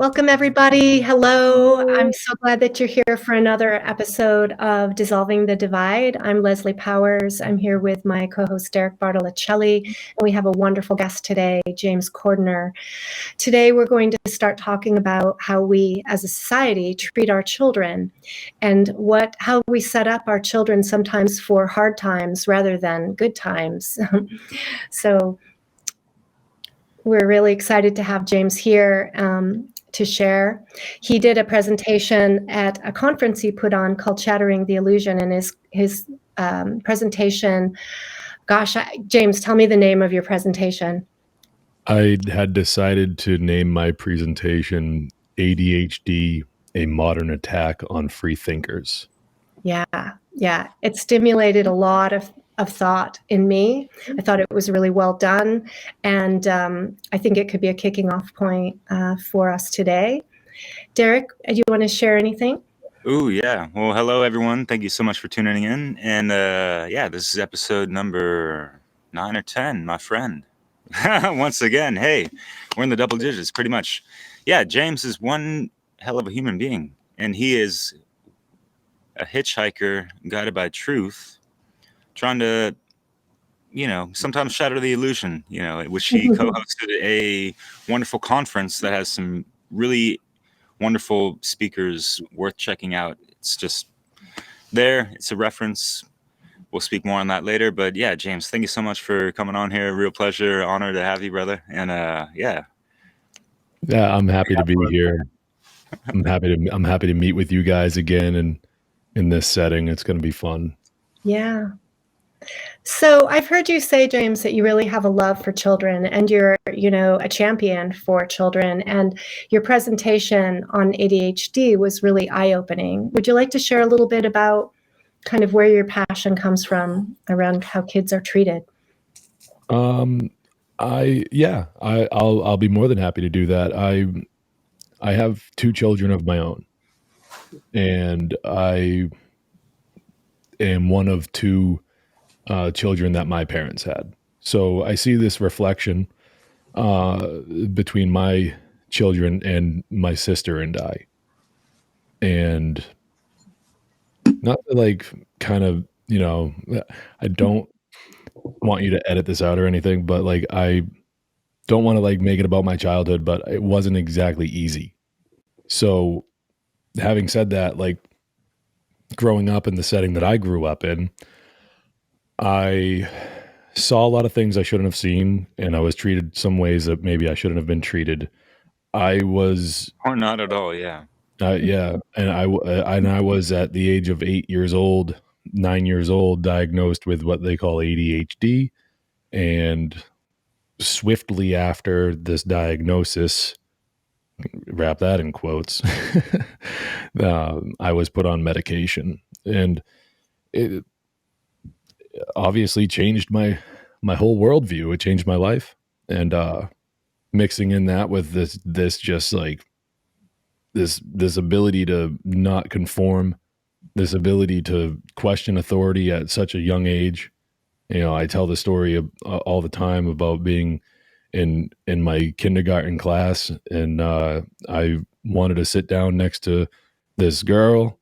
Welcome, everybody. Hello. I'm so glad that you're here for another episode of Dissolving the Divide. I'm Leslie Powers. I'm here with my co-host, Derek Bartolicelli, and we have a wonderful guest today, James Cordiner. Today, we're going to start talking about how we, as a society, treat our children and how we set up our children sometimes for hard times rather than good times. So we're really excited to have James here to share. He did a presentation at a conference he put on called Shattering the Illusion, and his presentation, James, tell me the name of your presentation. I had decided to name my presentation ADHD, a Modern Attack on Free Thinkers. Yeah. It stimulated a lot of thought in me. I thought it was really well done, and I think it could be a kicking off point for us today. Derek, do you want to share anything? Ooh, yeah. Well, hello, everyone. Thank you so much for tuning in. And this is episode number 9 or 10, my friend. Once again, hey, we're in the double digits, pretty much. Yeah, James is one hell of a human being, and he is a hitchhiker guided by truth, trying to, sometimes shatter the illusion, which he co-hosted a wonderful conference that has some really wonderful speakers worth checking out. It's just there. It's a reference. We'll speak more on that later. But yeah, James, thank you so much for coming on here. Real pleasure, honor to have you, brother. And yeah, I'm happy to be here. I'm happy to meet with you guys again, and in this setting, it's going to be fun. Yeah. So I've heard you say, James, that you really have a love for children, and you're, a champion for children. And your presentation on ADHD was really eye-opening. Would you like to share a little bit about kind of where your passion comes from around how kids are treated? I'll be more than happy to do that. I have 2 children of my own, and I am one of 2 children that my parents had. So I see this reflection between my children and my sister and I. And not to I don't want you to edit this out or anything, but I don't want to make it about my childhood, but it wasn't exactly easy. So having said that, growing up in the setting that I grew up in, I saw a lot of things I shouldn't have seen, and I was treated some ways that maybe I shouldn't have been treated. Or not at all, yeah. Yeah, and I was at the age of 9 years old, diagnosed with what they call ADHD, and swiftly after this diagnosis, wrap that in quotes, I was put on medication, and it obviously changed my whole worldview. It changed my life, and mixing in that with this just this ability to not conform, this ability to question authority at such a young age. I tell the story all the time about being in my kindergarten class, and I wanted to sit down next to this girl,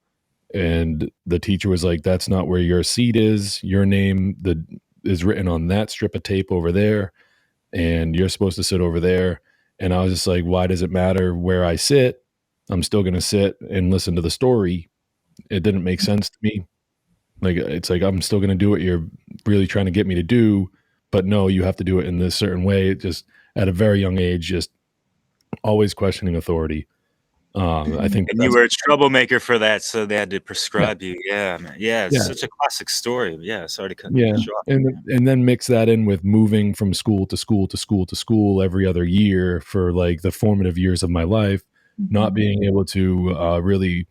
and the teacher was like, "That's not where your seat is. Your name is written on that strip of tape over there, and you're supposed to sit over there." And I was just like, "Why does it matter where I sit? I'm still going to sit and listen to the story." It didn't make sense to me. It's like, I'm still going to do what you're really trying to get me to do, but no, you have to do it in this certain way. Just at a very young age, just always questioning authority. I think you were a troublemaker for that, so they had to prescribe you. Yeah, man. Yeah, it's such a classic story. Yeah, sorry to cut you off. And then mix that in with moving from school to school to school to school every other year for the formative years of my life, not being able to really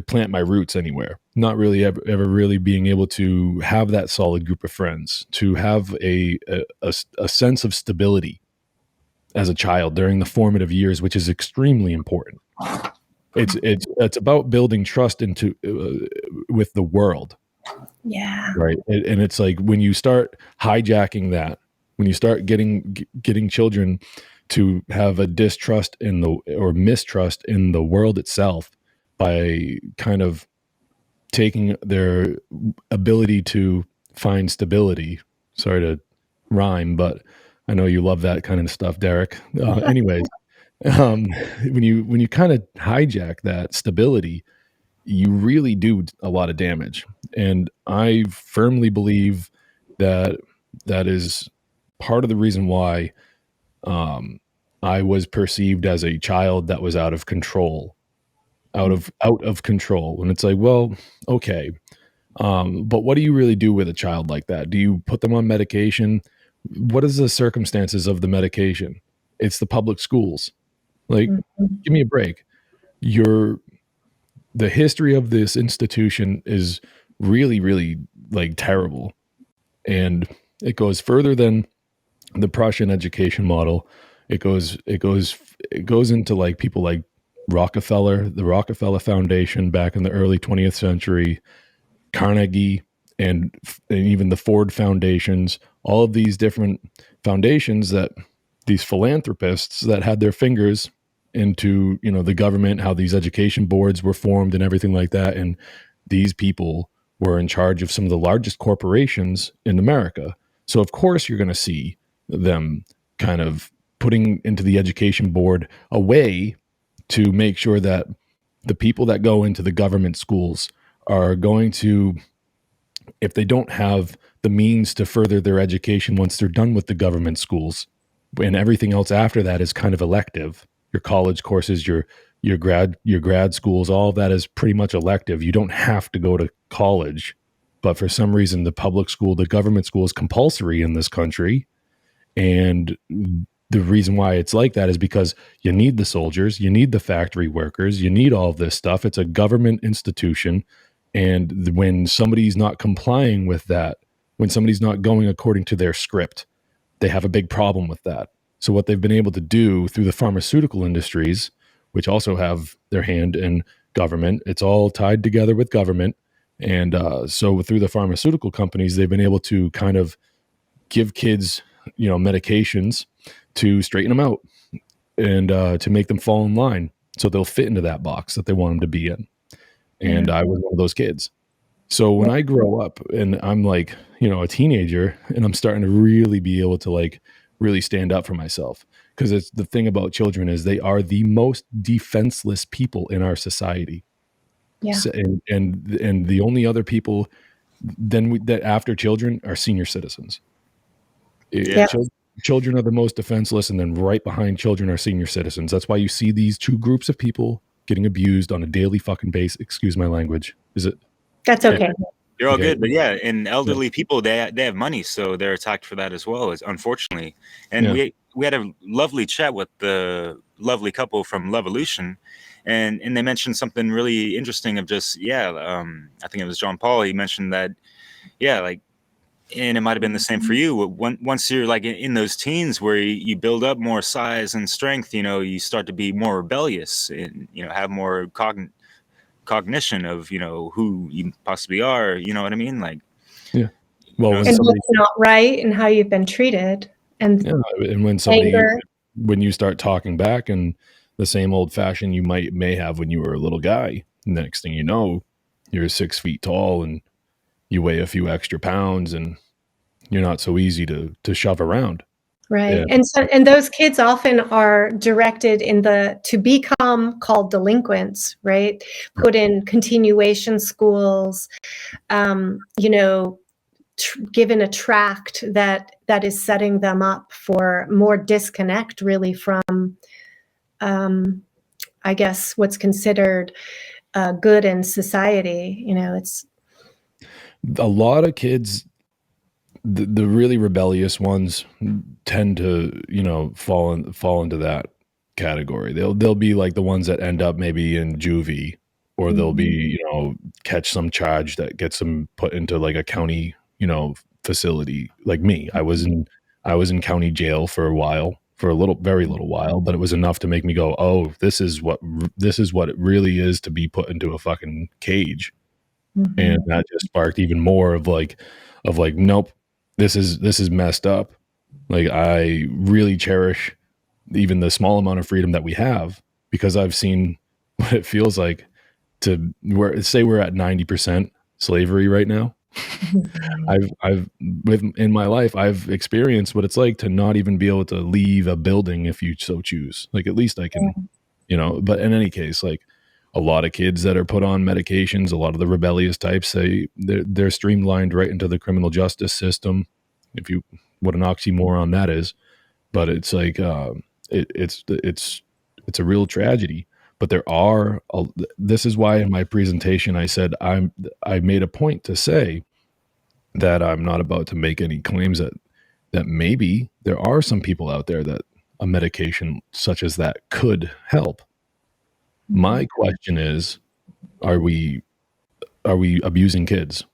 plant my roots anywhere, not really ever really being able to have that solid group of friends, to have a sense of stability as a child during the formative years, which is extremely important. It's about building trust with the world. Yeah. Right. And it's like when you start hijacking that, when you start getting children to have a distrust in or mistrust in the world itself by kind of taking their ability to find stability. Sorry to rhyme, but I know you love that kind of stuff, Derek. Anyways, when you kind of hijack that stability, you really do a lot of damage. And I firmly believe that that is part of the reason why I was perceived as a child that was out of control, out of control. And it's like, well, okay, but what do you really do with a child like that? Do you put them on medication? What is the circumstances of the medication? It's the public schools. Like, give me a break. The history of this institution is really, really like terrible. And it goes further than the Prussian education model. It goes into like people like Rockefeller, the Rockefeller Foundation back in the early 20th century, Carnegie, and even the Ford foundations, all of these different foundations that these philanthropists that had their fingers into, the government, how these education boards were formed and everything like that. And these people were in charge of some of the largest corporations in America. So of course you're going to see them kind of putting into the education board a way to make sure that the people that go into the government schools are going to, if they don't have the means to further their education once they're done with the government schools, and everything else after that is kind of elective, your college courses, your grad schools, all of that is pretty much elective. You don't have to go to college, but for some reason the government school is compulsory in this country. And the reason why it's like that is because you need the soldiers, you need the factory workers, you need all of this stuff. It's a government institution. And when somebody's not complying with that, when somebody's not going according to their script, they have a big problem with that. So what they've been able to do through the pharmaceutical industries, which also have their hand in government, it's all tied together with government. And so through the pharmaceutical companies, they've been able to kind of give kids, medications to straighten them out and to make them fall in line so they'll fit into that box that they want them to be in. And I was one of those kids. So when I grow up and I'm like, a teenager, and I'm starting to really be able to like really stand up for myself, because it's the thing about children is they are the most defenseless people in our society. Yeah. So, and the only other people that after children are senior citizens. Yeah. Children are the most defenseless, and then right behind children are senior citizens. That's why you see these two groups of people getting abused on a daily fucking basis. Excuse my language. Is it? That's okay. You're all Okay. good, but yeah, and elderly people, they have money, so they're attacked for that as well, unfortunately. And we had a lovely chat with the lovely couple from Levolution, and they mentioned something really interesting of just I think it was John Paul. He mentioned that like, and it might have been the same for you. Once you're like in those teens where you build up more size and strength, you start to be more rebellious and have more cognition of who you possibly are, you know what I mean? Like, well, and what's not right and how you've been treated, and and when you start talking back in the same old fashion you may have when you were a little guy, next thing you know, you're 6 feet tall and you weigh a few extra pounds and you're not so easy to shove around. Right. And those kids often are directed to become called delinquents, right? Put in continuation schools, given a tract that is setting them up for more disconnect really from, I guess, what's considered good in society. It's a lot of kids, the really rebellious ones tend to, fall into that category. They'll be like the ones that end up maybe in juvie, or they'll be, catch some charge that gets them put into like a county, facility. Like me, I was in county jail for a while, for very little while, but it was enough to make me go, oh, this is what it really is to be put into a fucking cage. And that just sparked even more of like, nope, this is messed up. Like, I really cherish even the small amount of freedom that we have, because I've seen what it feels like to say we're at 90% slavery right now. I've in my life, I've experienced what it's like to not even be able to leave a building if you so choose. Like, at least I can, but in any case, like, a lot of kids that are put on medications, a lot of the rebellious types, they're streamlined right into the criminal justice system. What an oxymoron that is. But it's like, it's a real tragedy. But this is why in my presentation I said I made a point to say that I'm not about to make any claims that maybe there are some people out there that a medication such as that could help. My question is, are we abusing kids?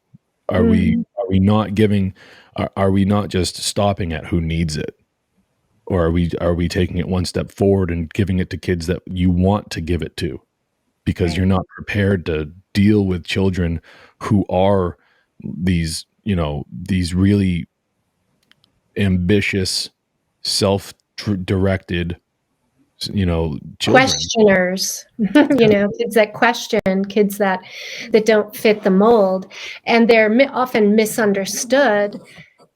Are we not giving? Are we not just stopping at who needs it? Or are we taking it one step forward and giving it to kids that you want to give it to, because you're not prepared to deal with children who are these really ambitious, self-directed, children. Questioners, kids that question, kids that don't fit the mold, and they're often misunderstood.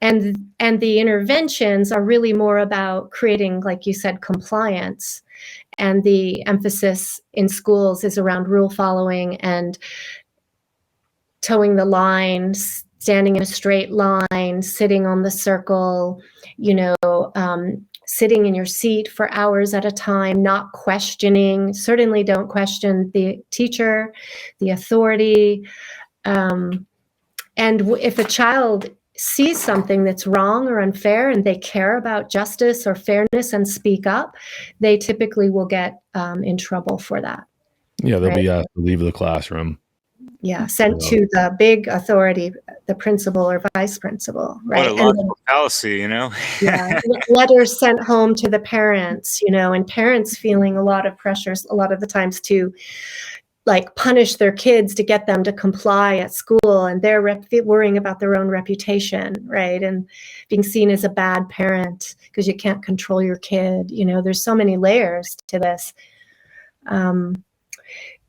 And the interventions are really more about creating, like you said, compliance. And the emphasis in schools is around rule following and towing the line, standing in a straight line, sitting on the circle, sitting in your seat for hours at a time, not questioning. Certainly don't question the teacher, the authority. And if a child sees something that's wrong or unfair and they care about justice or fairness and speak up, they typically will get in trouble for that. Yeah, they'll be asked to leave the classroom. Yeah, sent to the big authority, the principal or vice principal, right? What a logical fallacy, Yeah, letters sent home to the parents, and parents feeling a lot of pressures a lot of the times to punish their kids to get them to comply at school, and they're worrying about their own reputation, right? And being seen as a bad parent because you can't control your kid. There's so many layers to this.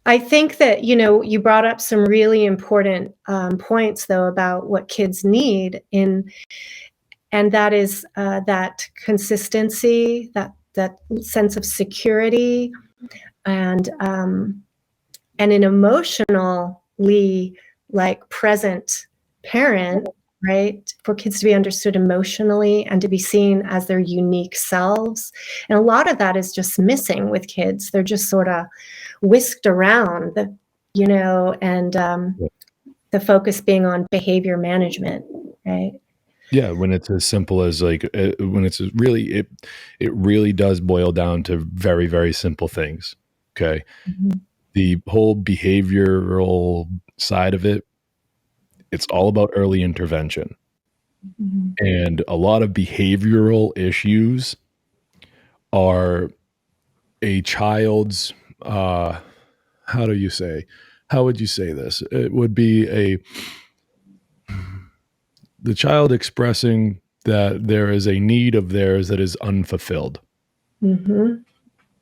I think that, you brought up some really important points, though, about what kids need and that is that consistency, that sense of security, and an emotionally present parent, right? For kids to be understood emotionally and to be seen as their unique selves. And a lot of that is just missing with kids. They're just sort of whisked around, and the focus being on behavior management, right? Yeah, when it's as simple as when it's really, it really does boil down to very, very simple things. Okay. Mm-hmm. The whole behavioral side of it, it's all about early intervention. Mm-hmm. And a lot of behavioral issues are a child's, how would you say this? It would be the child expressing that there is a need of theirs that is unfulfilled. Mm-hmm.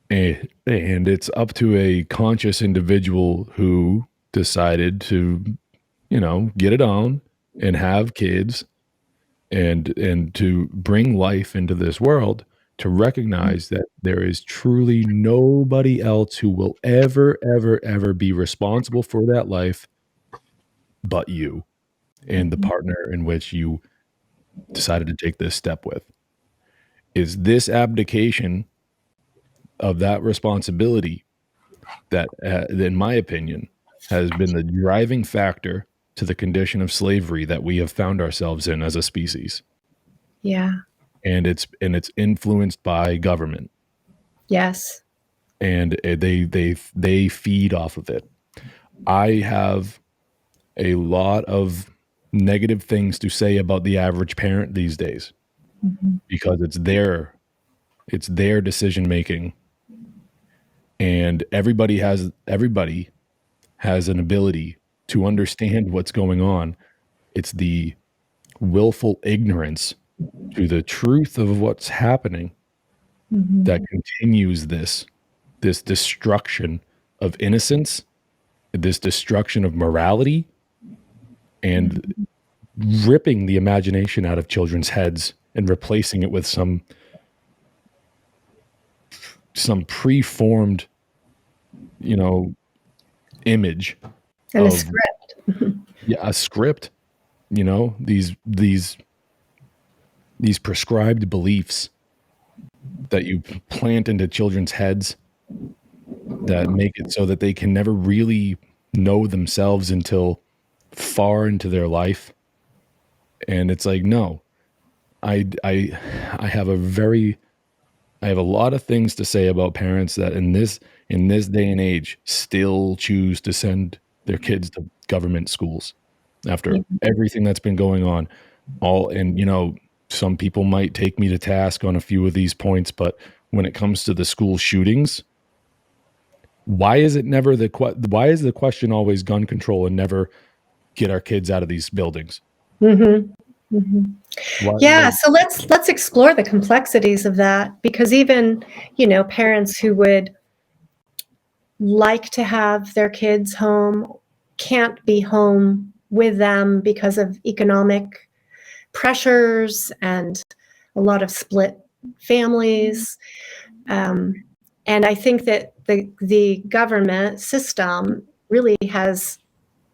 And it's up to a conscious individual who decided to, get it on and have kids and to bring life into this world, to recognize that there is truly nobody else who will ever, ever, ever be responsible for that life but you and the partner in which you decided to take this step with. Is this abdication of that responsibility that, in my opinion, has been the driving factor to the condition of slavery that we have found ourselves in as a species. Yeah. And it's influenced by government. Yes. And they feed off of it. I have a lot of negative things to say about the average parent these days, because it's their decision making, and everybody has an ability to understand what's going on. It's the willful ignorance to the truth of what's happening that continues this destruction of innocence, this destruction of morality, and ripping the imagination out of children's heads and replacing it with some preformed, image And a of script. a script, these prescribed beliefs that you plant into children's heads that make it so that they can never really know themselves until far into their life. And it's like, no, I have a lot of things to say about parents that in this day and age still choose to send their kids to government schools after everything that's been going on. Some people might take me to task on a few of these points, but when it comes to the school shootings, why is the question always gun control and never get our kids out of these buildings? Yeah, so let's explore the complexities of that, because even, parents who would like to have their kids home can't be home with them because of economic pressures and a lot of split families. And I think that the government system really has,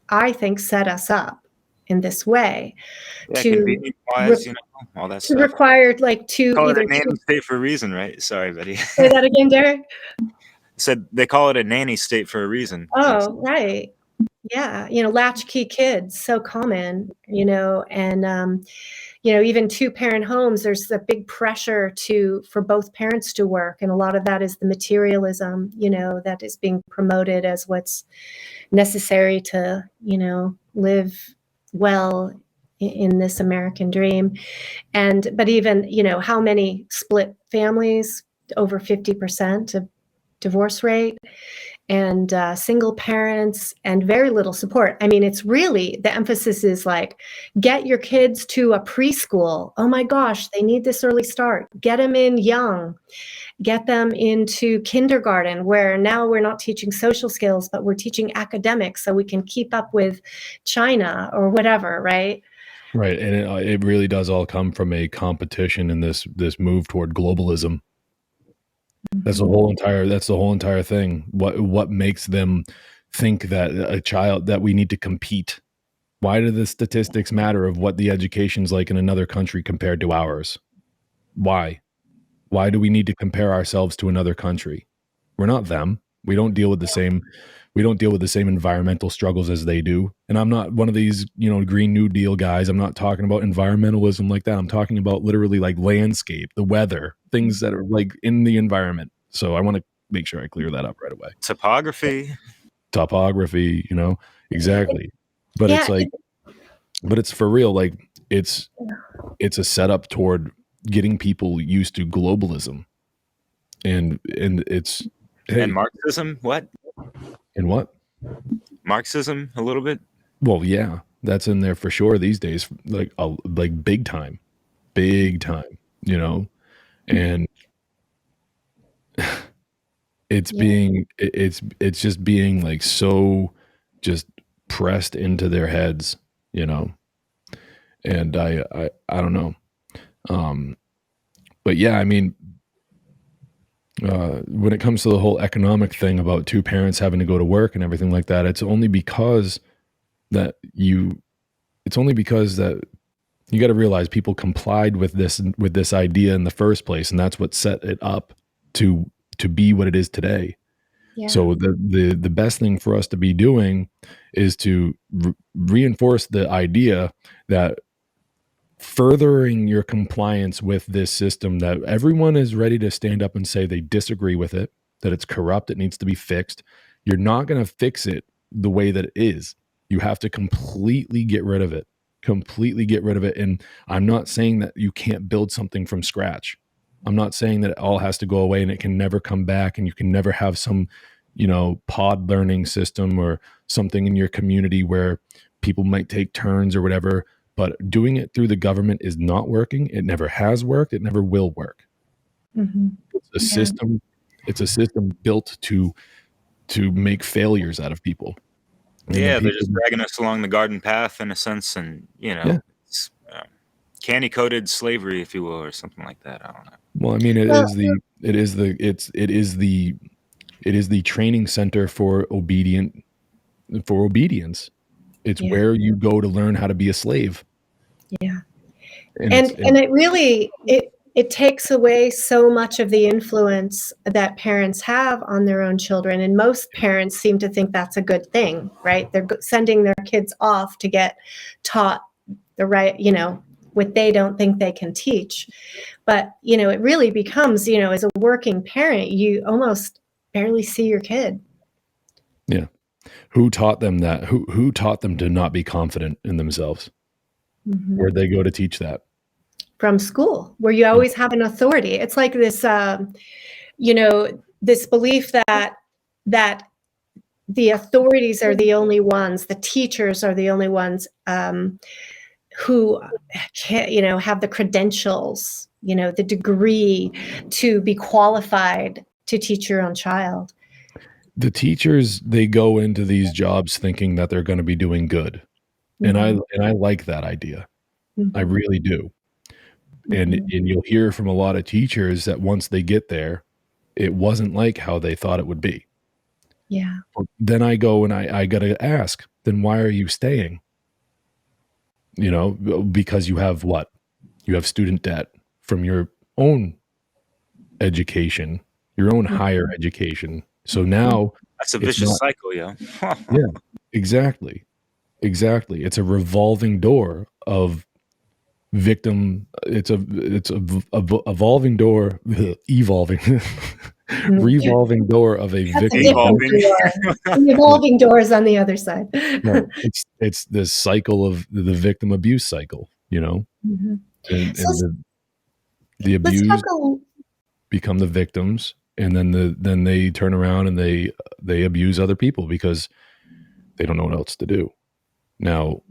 I think, set us up in this way convenience-wise, all that stuff. Require to Call either it a nanny state for a reason, right? Sorry, buddy. Say that again, Derek. Said they call it a nanny state for a reason. Oh, right. Yeah, latchkey kids, so common, and even two-parent homes, there's a big pressure for both parents to work, and a lot of that is the materialism, that is being promoted as what's necessary to, live well in this American dream. But even, how many split families, over 50% of divorce rate, and single parents, and very little support. I mean, it's really, the emphasis is like, get your kids to a preschool. Oh my gosh, they need this early start. Get them in young. Get them into kindergarten, where now we're not teaching social skills, but we're teaching academics so we can keep up with China or whatever, right? Right, and it really does all come from a competition and this move toward globalism. That's the whole entire thing. What makes them think that we need to compete? Why do the statistics matter of what the education's like in another country compared to ours? Why do we need to compare ourselves to another country? We're not them. We don't deal with the same environmental struggles as they do. And I'm not one of these, Green New Deal guys. I'm not talking about environmentalism like that. I'm talking about literally like landscape, the weather, things that are like in the environment. So I want to make sure I clear that up right away. Topography, exactly. But Yeah. it's for real. Like it's a setup toward getting people used to globalism. And it's, hey, and Marxism. What? And what? Marxism, a little bit. Well, yeah, that's in there for sure these days, like big time, and it's just being like so just pressed into their heads, and I don't know, but yeah, I mean, when it comes to the whole economic thing about two parents having to go to work and everything like that, it's only because that you got to realize people complied with this idea in the first place, and that's what set it up to be what it is today. Yeah. So the best thing for us to be doing is to reinforce the idea that furthering your compliance with this system, that everyone is ready to stand up and say they disagree with it, that it's corrupt, it needs to be fixed. You're not going to fix it the way that it is. You have to completely get rid of it. And I'm not saying that you can't build something from scratch. I'm not saying that it all has to go away and it can never come back and you can never have some, pod learning system or something in your community where people might take turns or whatever. But doing it through the government is not working. It never has worked. It never will work. It's a system. It's a system built to make failures out of people. And Yeah, the they're people, just dragging us along the garden path in a sense, and it's candy-coated slavery, if you will, or something like that. I don't know. well, I mean, it is the training center for obedience. It's where you go to learn how to be a slave. Yeah. And it really it takes away so much of the influence that parents have on their own children, and most parents seem to think that's a good thing, right? They're sending their kids off to get taught the right, what they don't think they can teach. But it really becomes, as a working parent, you almost barely see your kid. Yeah. Who taught them that? Who taught them to not be confident in themselves? Where'd they go to teach that? From school, where you always have an authority. It's like this, this belief that the authorities are the only ones, the teachers are the only ones who have the credentials, the degree to be qualified to teach your own child. The teachers, they go into these jobs thinking that they're going to be doing good. And I like that idea. I really do. And you'll hear from a lot of teachers that once they get there, it wasn't like how they thought it would be. Yeah. Then I go and I got to ask, then why are you staying? Because you have what? You have student debt from your own education, your own higher education. So now That's a vicious cycle, yeah. Yeah, exactly. Exactly. It's a revolving door of victim. It's a evolving door, revolving door of a That's victim. a different door. The evolving door is on the other side. Right. It's this cycle of the victim abuse cycle, and the abused become the victims, and then they turn around and they abuse other people because they don't know what else to do. Now,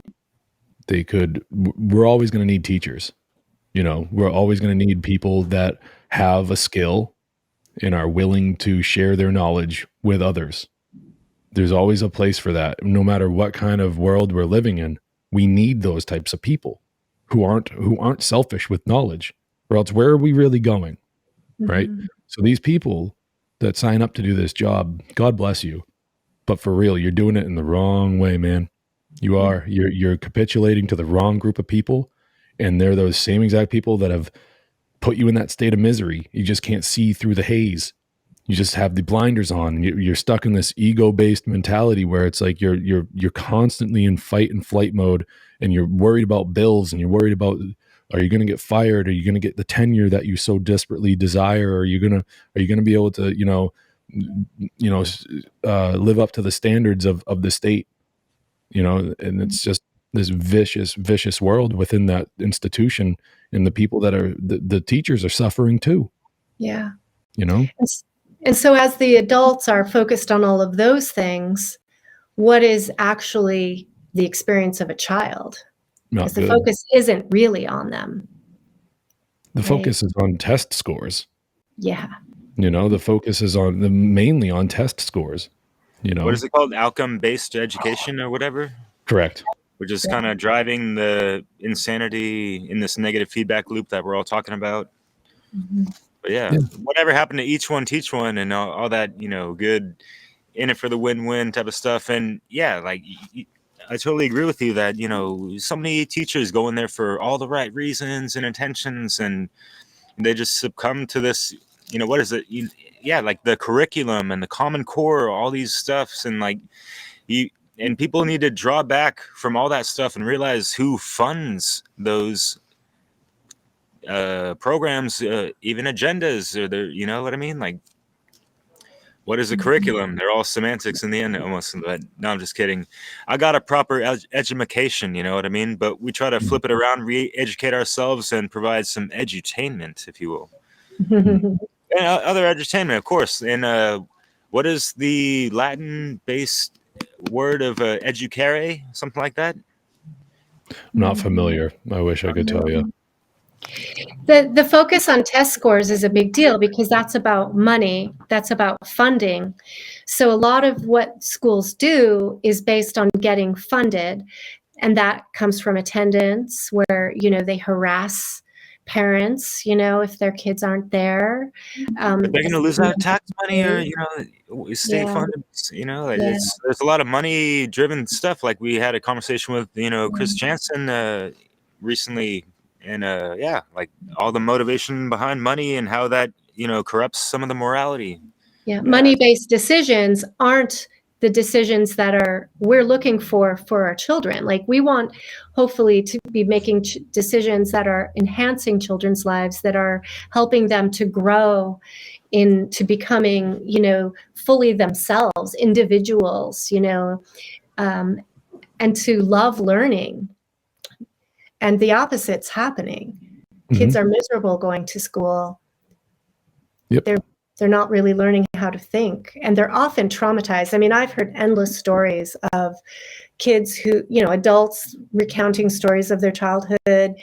we're always going to need teachers. We're always going to need people that have a skill and are willing to share their knowledge with others. There's always a place for that. No matter what kind of world we're living in, we need those types of people who aren't selfish with knowledge, or else where are we really going? Right? So these people that sign up to do this job, God bless you. But for real, you're doing it in the wrong way, man. You are. You're capitulating to the wrong group of people, and they're those same exact people that have put you in that state of misery. You just can't see through the haze. You just have the blinders on. You're stuck in this ego-based mentality where it's like you're constantly in fight and flight mode, and you're worried about bills, and you're worried about, are you going to get fired? Are you going to get the tenure that you so desperately desire? Are you going to be able to live up to the standards of the state? And it's just this vicious world within that institution, and the people that are the teachers are suffering too. Yeah. And so as the adults are focused on all of those things, what is actually the experience of a child? Because the focus isn't really on them. The focus is on test scores. Yeah. The focus is mainly on test scores. What is it called? Outcome-based education or whatever? Correct. We're just kind of driving the insanity in this negative feedback loop that we're all talking about. But whatever happened to each one, teach one, and all that, good in it for the win-win type of stuff. And I totally agree with you that, so many teachers go in there for all the right reasons and intentions, and they just succumb to this, what is it? Like the curriculum and the Common Core, all these stuffs, and and people need to draw back from all that stuff and realize who funds those programs, even agendas, or you know what I mean? Like, what is a curriculum? They're all semantics in the end, almost. But no, I'm just kidding. I got a proper education, you know what I mean? But we try to flip it around, re-educate ourselves, and provide some edutainment, if you will. And other entertainment, of course. And what is the Latin-based word of educare? Something like that? I'm not familiar. I wish I could tell you. The focus on test scores is a big deal because that's about money, that's about funding. So a lot of what schools do is based on getting funded, and that comes from attendance, where they harass parents if their kids aren't there. But they're going to lose out tax money, or state Yeah, funded. yeah. There's a lot of money driven stuff. Like we had a conversation with Chris Jansen recently, and like all the motivation behind money and how that corrupts some of the morality. Yeah, money-based decisions aren't the decisions that we're looking for our children. Like, we want, hopefully, to be making decisions that are enhancing children's lives, that are helping them to grow into becoming, fully themselves, individuals, and to love learning. And the opposite's happening. Kids are miserable going to school. Yep. They're not really learning how to think, and they're often traumatized. I mean, I've heard endless stories of kids who, adults recounting stories of their childhood,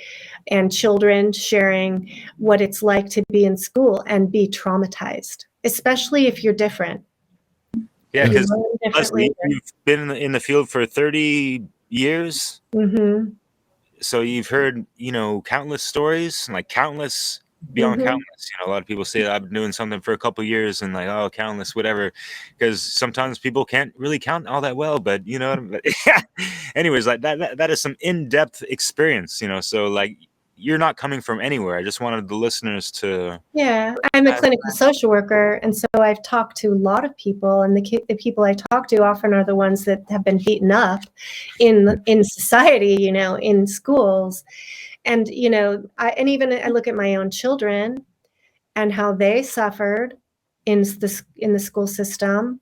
and children sharing what it's like to be in school and be traumatized, especially if you're different. Yeah, because Leslie, you've been in the field for 30 years. Mm-hmm. So you've heard, countless stories, like countless, beyond countless. A lot of people say I've been doing something for a couple of years, and like, oh, countless, whatever, because sometimes people can't really count all that well. But anyways, like that is some in-depth experience, So like, you're not coming from anywhere. I just wanted the listeners to. Yeah, I'm a clinical social worker, and so I've talked to a lot of people, and the people I talk to often are the ones that have been beaten up in society, in schools, and I look at my own children and how they suffered in the school system,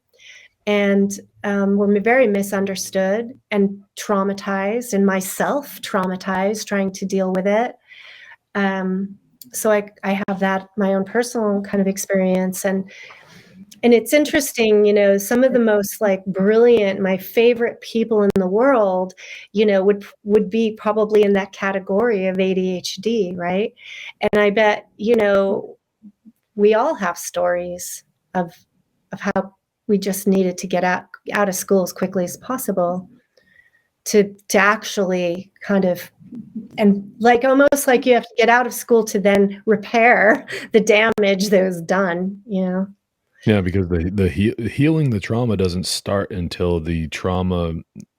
and were very misunderstood and traumatized, and myself traumatized trying to deal with it. So I have that, my own personal kind of experience, and it's interesting, some of the most like brilliant, my favorite people in the world, would be probably in that category of ADHD, right? And I bet, we all have stories of how we just needed to get out of school as quickly as possible to actually kind of, and like almost like you have to get out of school to then repair the damage that was done, Yeah, because the healing the trauma doesn't start until the trauma,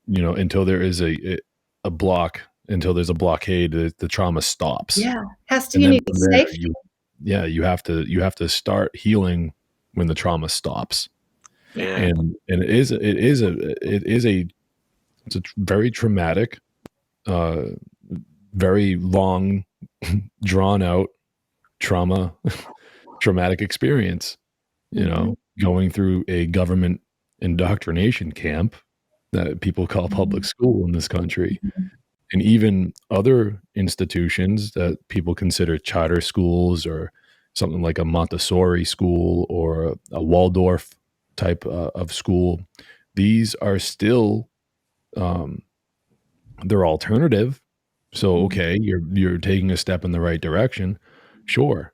until there is a block, until there's a blockade, the trauma stops. Yeah, has to. And You then need from there, safety. you have to start healing when the trauma stops. Yeah. And it's a very traumatic, very long, drawn out traumatic experience, going through a government indoctrination camp that people call public school in this country, and even other institutions that people consider charter schools, or something like a Montessori school or a Waldorf type of school. These are still they're alternative. So okay, you're taking a step in the right direction, sure,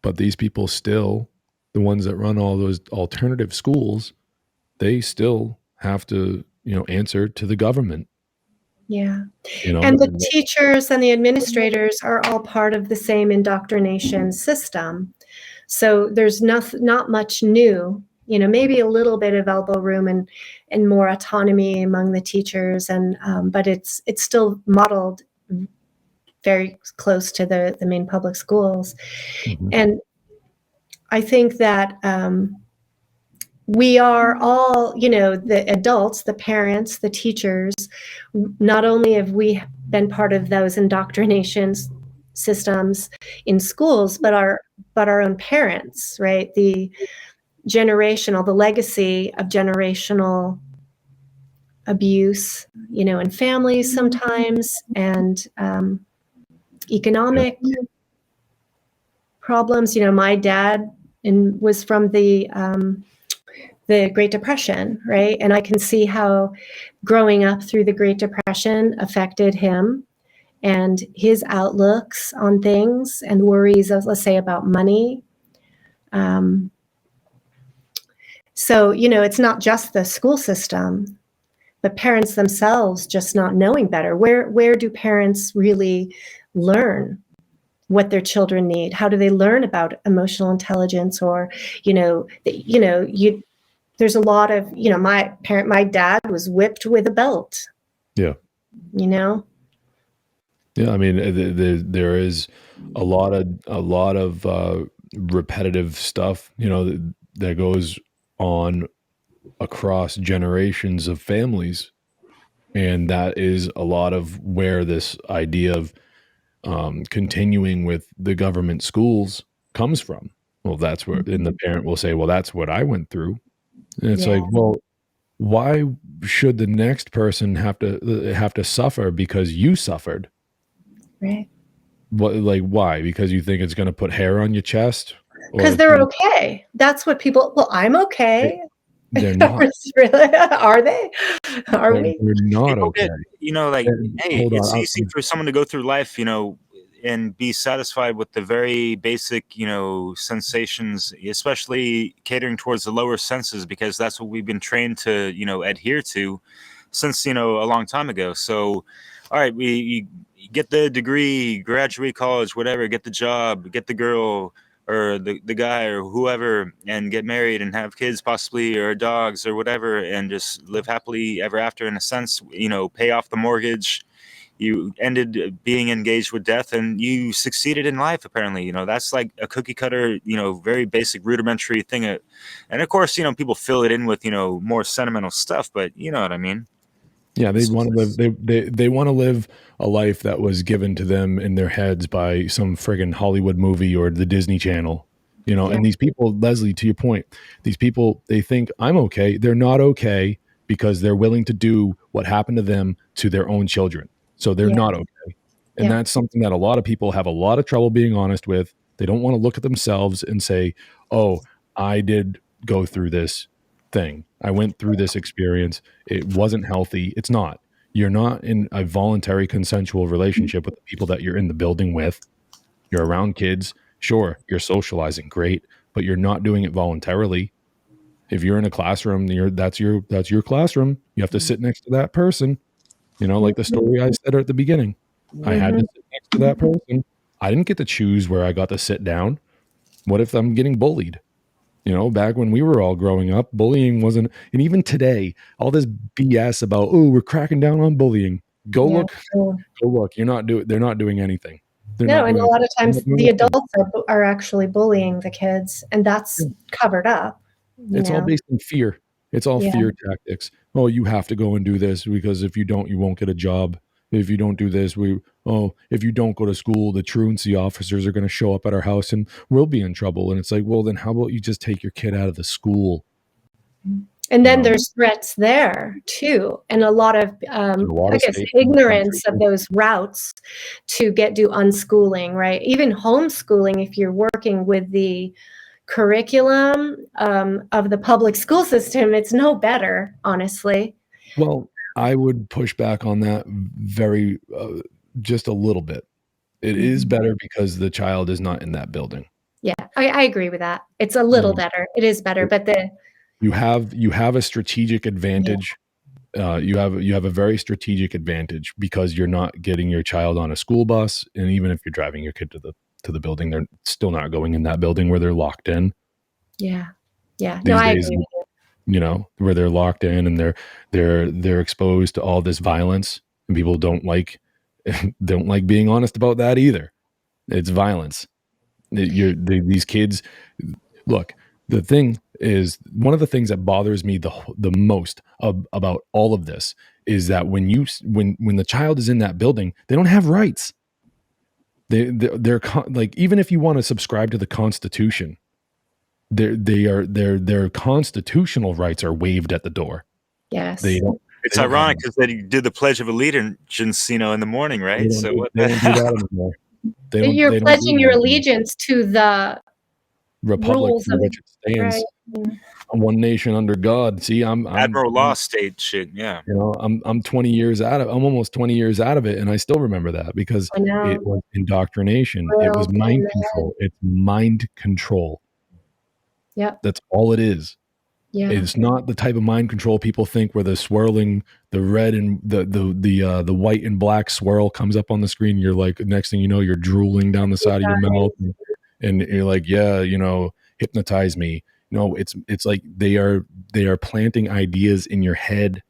but these people still, the ones that run all those alternative schools, they still have to answer to the government. Yeah. And the teachers and the administrators are all part of the same indoctrination system. So there's not much new, maybe a little bit of elbow room and more autonomy among the teachers, and but it's still modeled very close to the main public schools. And I think that we are all, the adults, the parents, the teachers, not only have we been part of those indoctrination systems in schools, but our own parents, right? The legacy of generational abuse, in families sometimes, and economic problems. My dad was from the Great Depression, right? And I can see how growing up through the Great Depression affected him and his outlooks on things and worries, let's say, about money. So, it's not just the school system, but parents themselves just not knowing better. Where do parents really learn what their children need? How do they learn about emotional intelligence? Or, there's a lot of, my dad was whipped with a belt. Yeah. Yeah, I mean, there is a lot of repetitive stuff, that goes on across generations of families, and that is a lot of where this idea of continuing with the government schools comes from. Well, that's where, and the parent will say, "Well, that's what I went through," and it's like, well, why should the next person have to suffer because you suffered? right. What, like, why? Because you think it's going to put hair on your chest? Because Or they're okay. That's what people. Well, I'm okay. they're not. Really, are they? Are we? They're not People okay. get, like, And hey, hold it's on, easy for someone to go through life, and be satisfied with the very basic, sensations, especially catering towards the lower senses, because that's what we've been trained to, adhere to since, a long time ago. So, all right, you get the degree, graduate college, whatever, get the job, get the girl or the guy or whoever, and get married and have kids possibly, or dogs or whatever, and just live happily ever after, in a sense, pay off the mortgage. You ended being engaged with death and you succeeded in life, apparently. That's like a cookie cutter, very basic rudimentary thing. And of course, people fill it in with, more sentimental stuff, but you know what I mean. Yeah, they want to live. They want to live a life that was given to them in their heads by some friggin' Hollywood movie or the Disney Channel. Yeah. And these people, Leslie, to your point, these people, they think I'm okay. They're not okay because they're willing to do what happened to them to their own children. So they're Yeah. not okay. And Yeah. that's something that a lot of people have a lot of trouble being honest with. They don't want to look at themselves and say, "Oh, I did go through this thing. I went through this experience. It wasn't healthy." It's not. You're not in a voluntary consensual relationship with the people that you're in the building with. You're around kids. Sure, you're socializing, great, but you're not doing it voluntarily. If you're in a classroom, that's your classroom. You have to sit next to that person. Like the story I said at the beginning. I had to sit next to that person. I didn't get to choose where I got to sit down. What if I'm getting bullied? Back when we were all growing up, bullying wasn't, and even today, all this BS about, oh, we're cracking down on bullying. Go Yeah. look, go look. They're not doing anything. They're No, not and a doing, lot of they're times not doing the anything. adults are actually bullying the kids, and that's covered up. It's all based in fear. It's all Yeah. fear tactics. Oh, you have to go and do this because if you don't, you won't get a job. If you don't do this, if you don't go to school, the truancy officers are going to show up at our house and we'll be in trouble. And it's like, well, then how about you just take your kid out of the school? And then there's threats there too, and a lot of, I guess, ignorance of those routes to do unschooling, right? Even homeschooling, if you're working with the curriculum of the public school system, it's no better, honestly. Well, I would push back on that very, just a little bit. It is better because the child is not in that building. Yeah, I agree with that. It's a little better. It is better, but you have a strategic advantage. You have a very strategic advantage because you're not getting your child on a school bus, and even if you're driving your kid to the building, they're still not going in that building where they're locked in. Yeah. These No, I days, agree with you. where they're locked in and they're exposed to all this violence, and people don't like being honest about that either. It's violence. These kids, look, the thing is, one of the things that bothers me the most about all of this is that when the child is in that building, they don't have rights. They're like, even if you want to subscribe to the Constitution, their constitutional rights are waived at the door. Yes. It's ironic because they do the Pledge of Allegiance, in the morning, right? They don't do that anymore. You're pledging your allegiance to the republic rules for which it stands. Right. one nation under God. See, I'm Admiral Law state shit. Yeah. You know, I'm 20 years out of. I'm almost 20 years out of it, and I still remember that because I know. it was indoctrination. It was Drilled mind in the control. It's mind control. Yep. That's all it is. Yeah. It's not the type of mind control people think, where the swirling, the red and the white and black swirl comes up on the screen. You're like, next thing you know, you're drooling down the side of your mouth, and you're like, yeah, you know, hypnotize me. No, it's like they are planting ideas in your head.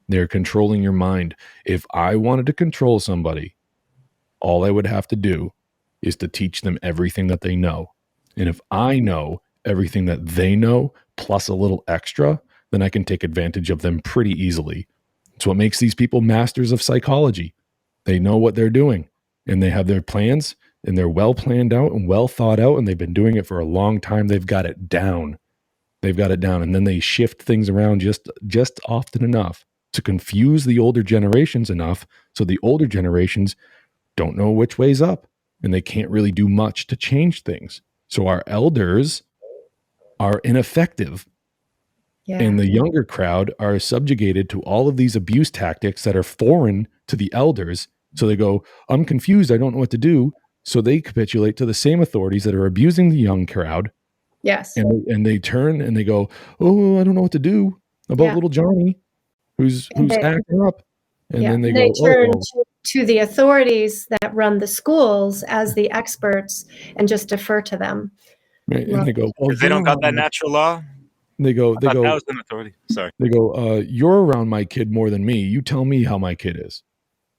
They're controlling your mind. If I wanted to control somebody, all I would have to do is to teach them everything that they know. And if I know everything that they know, plus a little extra, then I can take advantage of them pretty easily. It's what makes these people masters of psychology. They know what they're doing, and they have their plans, and they're well planned out and well thought out, and they've been doing it for a long time. They've got it down. And then they shift things around just often enough to confuse the older generations enough, so the older generations don't know which way's up, and they can't really do much to change things. So our elders are ineffective. Yeah. And the younger crowd are subjugated to all of these abuse tactics that are foreign to the elders. So they go, I'm confused. I don't know what to do. So they capitulate to the same authorities that are abusing the young crowd. Yes. And they turn and they go, oh, I don't know what to do about little Johnny who's acting up. And then they go, turn to the authorities that run the schools as the experts and just defer to them. Right. And they go, because they don't got that natural law. They go, that was an authority. Sorry. They go, you're around my kid more than me. You tell me how my kid is.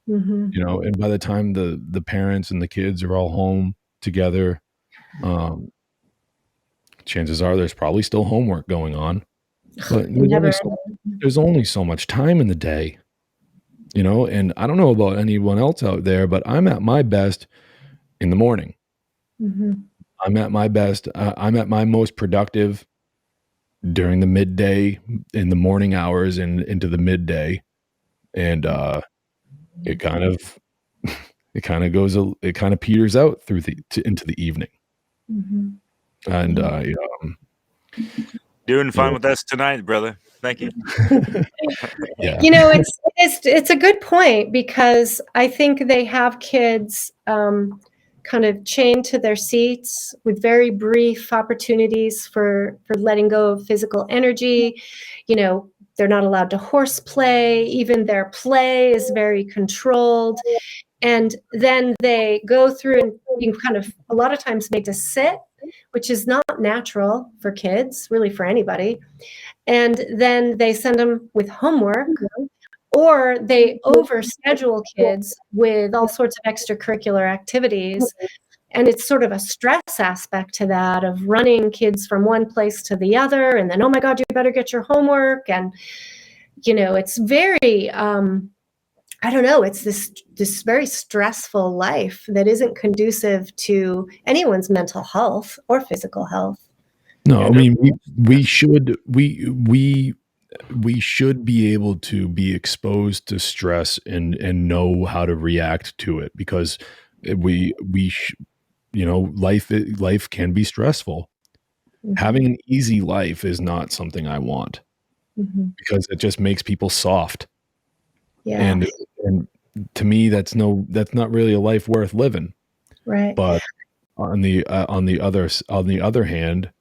Mm-hmm. You know, and by the time the parents and the kids are all home together, chances are there's probably still homework going on. But there's only so much time in the day, you know, and I don't know about anyone else out there, but I'm at my best in the morning. Mm-hmm. I'm at my best. I'm at my most productive during the midday, in the morning hours and into the midday. And it kind of peters out through into the evening. Mm-hmm. And doing fun with us tonight, brother. Thank you. Yeah. You know, it's a good point, because I think they have kids kind of chained to their seats with very brief opportunities for letting go of physical energy. You know, they're not allowed to horseplay. Even their play is very controlled. And then they go through and being kind of a lot of times made to sit, which is not natural for kids, really for anybody. And then they send them with homework, or they overschedule kids with all sorts of extracurricular activities. And it's sort of a stress aspect to that, of running kids from one place to the other. And then, oh my God, you better get your homework. And, you know, it's very, I don't know, it's this very stressful life that isn't conducive to anyone's mental health or physical health. No, I mean, we should be able to be exposed to stress and know how to react to it, because life can be stressful. Mm-hmm. Having an easy life is not something I want, because it just makes people soft. Yeah. And to me, that's not really a life worth living. Right. But on the other hand,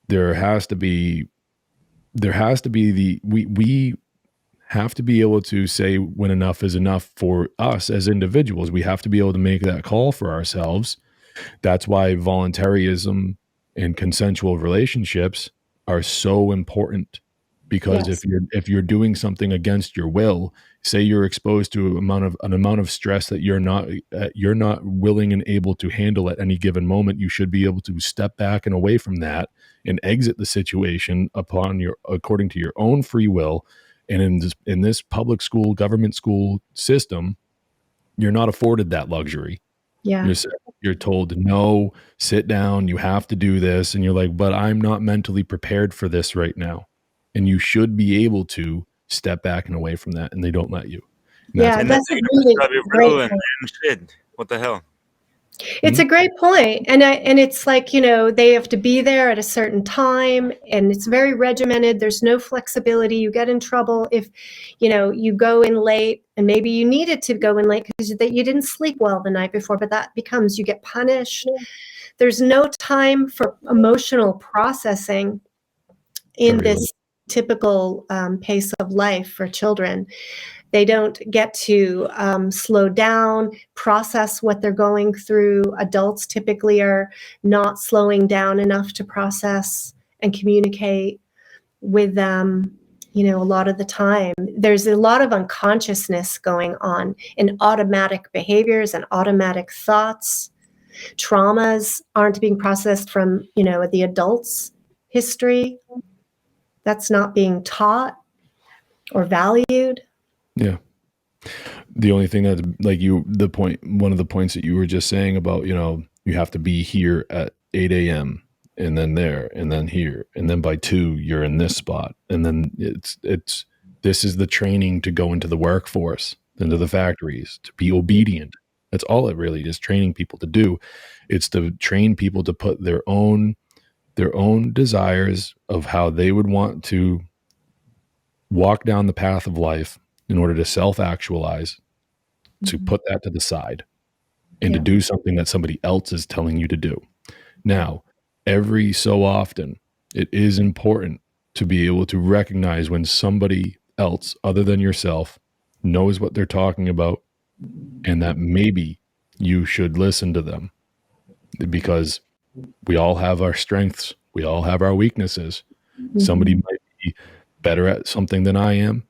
we have to be able to say when enough is enough for us as individuals. We have to be able to make that call for ourselves. That's why voluntarism and consensual relationships are so important, because if you're doing something against your will, say you're exposed to an amount of stress that you're not willing and able to handle at any given moment, you should be able to step back and away from that and exit the situation according to your own free will. And in this public school, government school system, you're not afforded that luxury. Yeah. You're told, no, sit down, you have to do this. And you're like, but I'm not mentally prepared for this right now. And you should be able to step back and away from that, and they don't let you. And that's a really great shit. What the hell? It's a great point. And it's like, they have to be there at a certain time, and it's very regimented. There's no flexibility. You get in trouble if, you go in late, and maybe you needed to go in late because you didn't sleep well the night before, but that becomes, you get punished. There's no time for emotional processing in this typical pace of life for children. They don't get to slow down, process what they're going through. Adults typically are not slowing down enough to process and communicate with them. A lot of the time, there's a lot of unconsciousness going on in automatic behaviors and automatic thoughts. Traumas aren't being processed from, the adult's history. That's not being taught or valued. Yeah. The only thing that, like, one of the points that you were just saying about, you have to be here at 8 a.m. and then there and then here, and then by 2 you're in this spot, and then this is the training to go into the workforce, into the factories, to be obedient. That's all it really is training people to do. It's to train people to put their own desires of how they would want to walk down the path of life in order to self-actualize, to put that to the side and to do something that somebody else is telling you to do. Now, every so often, it is important to be able to recognize when somebody else other than yourself knows what they're talking about, and that maybe you should listen to them, because we all have our strengths. We all have our weaknesses. Somebody might be better at something than I am.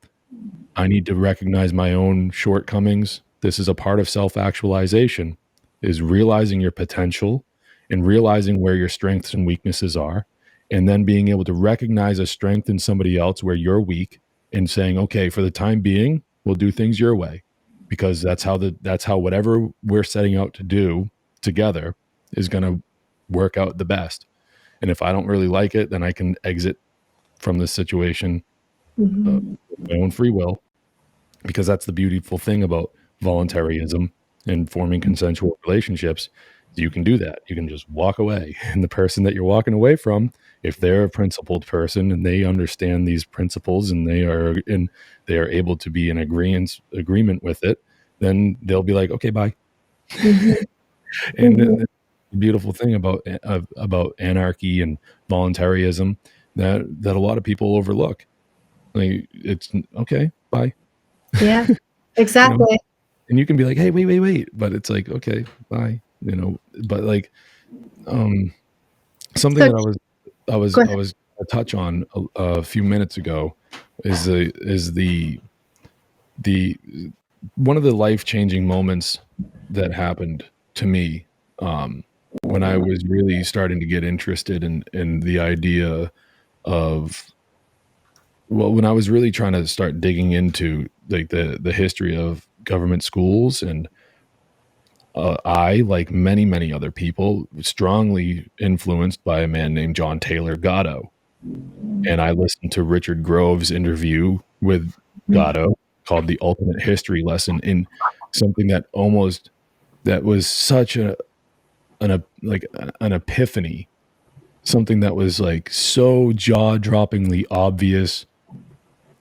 I need to recognize my own shortcomings. This is a part of self-actualization, is realizing your potential and realizing where your strengths and weaknesses are, and then being able to recognize a strength in somebody else where you're weak and saying, okay, for the time being, we'll do things your way, because that's how whatever we're setting out to do together is going to work out the best. And if I don't really like it, then I can exit from this situation with my own free will, because that's the beautiful thing about voluntarism and forming consensual relationships. You can do that. You can just walk away, and the person that you're walking away from, if they're a principled person and they understand these principles and they are able to be in agreement with it, then they'll be like, okay, bye. And the beautiful thing about anarchy and voluntarism that a lot of people overlook, like, it's okay, bye. Yeah, exactly. And you can be like, hey, wait, but it's like, okay, bye. But like, something that I was gonna touch on a few minutes ago is the one of the life-changing moments that happened to me when I was really starting to get interested in the idea of, well, when I was really trying to start digging into like the history of government schools. And I, like many other people, strongly influenced by a man named John Taylor Gatto. And I listened to Richard Grove's interview with Gatto called The Ultimate History Lesson, in something that was such an epiphany, something that was like so jaw-droppingly obvious.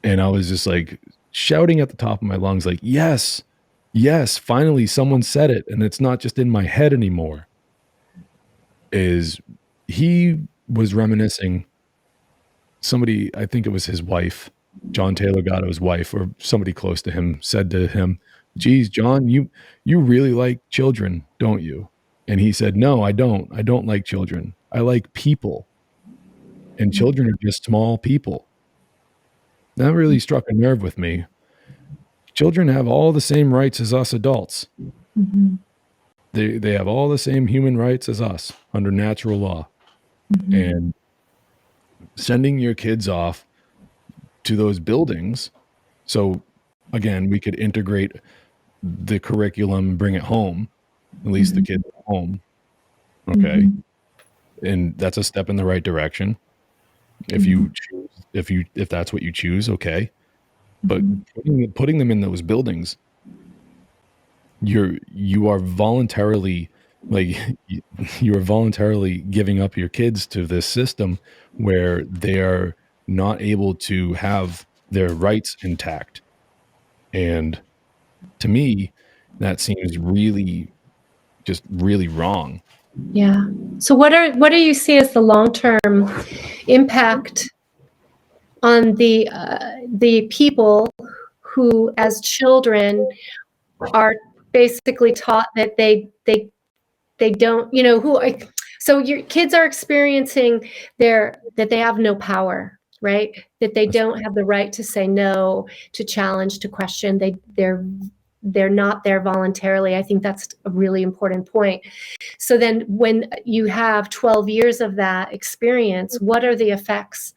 And I was just like shouting at the top of my lungs, like, yes, finally someone said it, and it's not just in my head anymore. Is he was reminiscing, somebody, I think it was his wife, John Taylor Gatto's wife, or somebody close to him, said to him, geez, John, you really like children, don't you? And he said, no, I don't like children. I like people. And children are just small people. That really struck a nerve with me. Children have all the same rights as us adults. They have all the same human rights as us under natural law. And sending your kids off to those buildings, so again, we could integrate the curriculum, bring it home, at least the kids at home. Okay. And that's a step in the right direction. If you choose, if that's what you choose, okay. But putting them in those buildings, you are voluntarily Like you are voluntarily giving up your kids to this system where they are not able to have their rights intact. And to me, that seems really just really wrong. Yeah. So what do you see as the long-term impact on the people who, as children, are basically taught that they don't, so your kids are experiencing that they have no power, right? That they don't have the right to say no, to challenge, to question. They're not there voluntarily. I think that's a really important point. So then when you have 12 years of that experience, what are the effects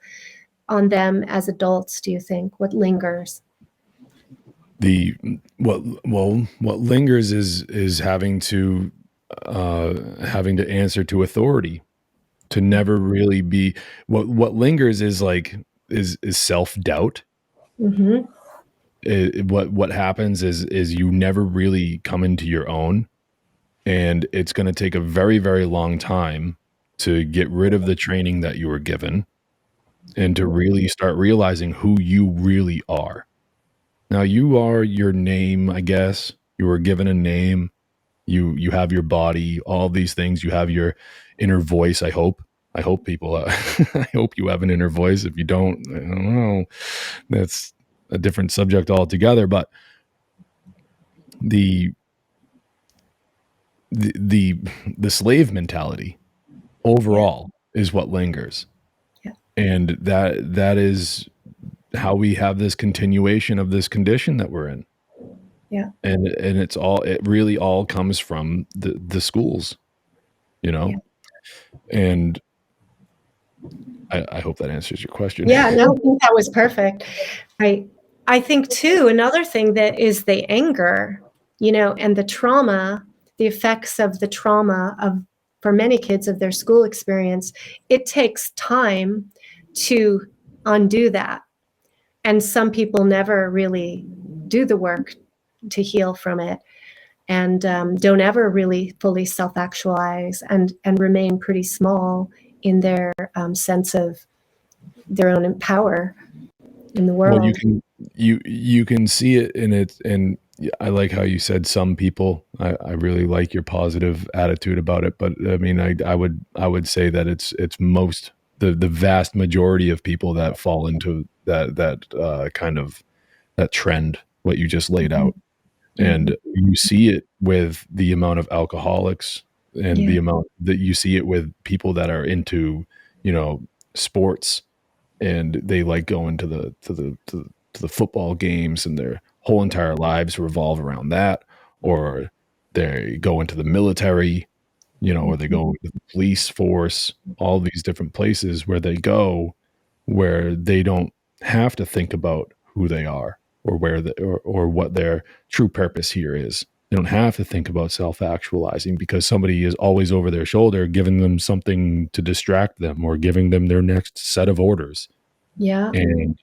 on them as adults, do you think? What lingers? What lingers is having to answer to authority, to never really be what lingers is like is self-doubt. Mm-hmm. What happens is you never really come into your own, and it's going to take a very, very long time to get rid of the training that you were given and to really start realizing who you really are. Now, you are your name, I guess. You were given a name. You have your body, all these things. You have your inner voice. I hope people, I hope you have an inner voice. If you don't, I don't know. That's a different subject altogether. But the the slave mentality overall is what lingers. Yeah. And that is how we have this continuation of this condition that we're in. Yeah. And it really all comes from the schools, Yeah. And I hope that answers your question. Yeah, no, I think that was perfect. I think too, another thing that is the anger, and the trauma, the effects of the trauma for many kids of their school experience, it takes time to undo that. And some people never really do the work to heal from it, and don't ever really fully self-actualize, and remain pretty small in their sense of their own power in the world. Well, you can see it in it, and I like how you said some people. I really like your positive attitude about it, but I mean, I would say that it's most the vast majority of people that fall into that kind of that trend, what you just laid out. And you see it with the amount of alcoholics and the amount that you see it with people that are into, sports, and they like going to the football games, and their whole entire lives revolve around that, or they go into the military, or they go to the police force, all these different places where they go, where they don't have to think about who they are, or or what their true purpose here is. They don't have to think about self-actualizing because somebody is always over their shoulder giving them something to distract them or giving them their next set of orders. Yeah. And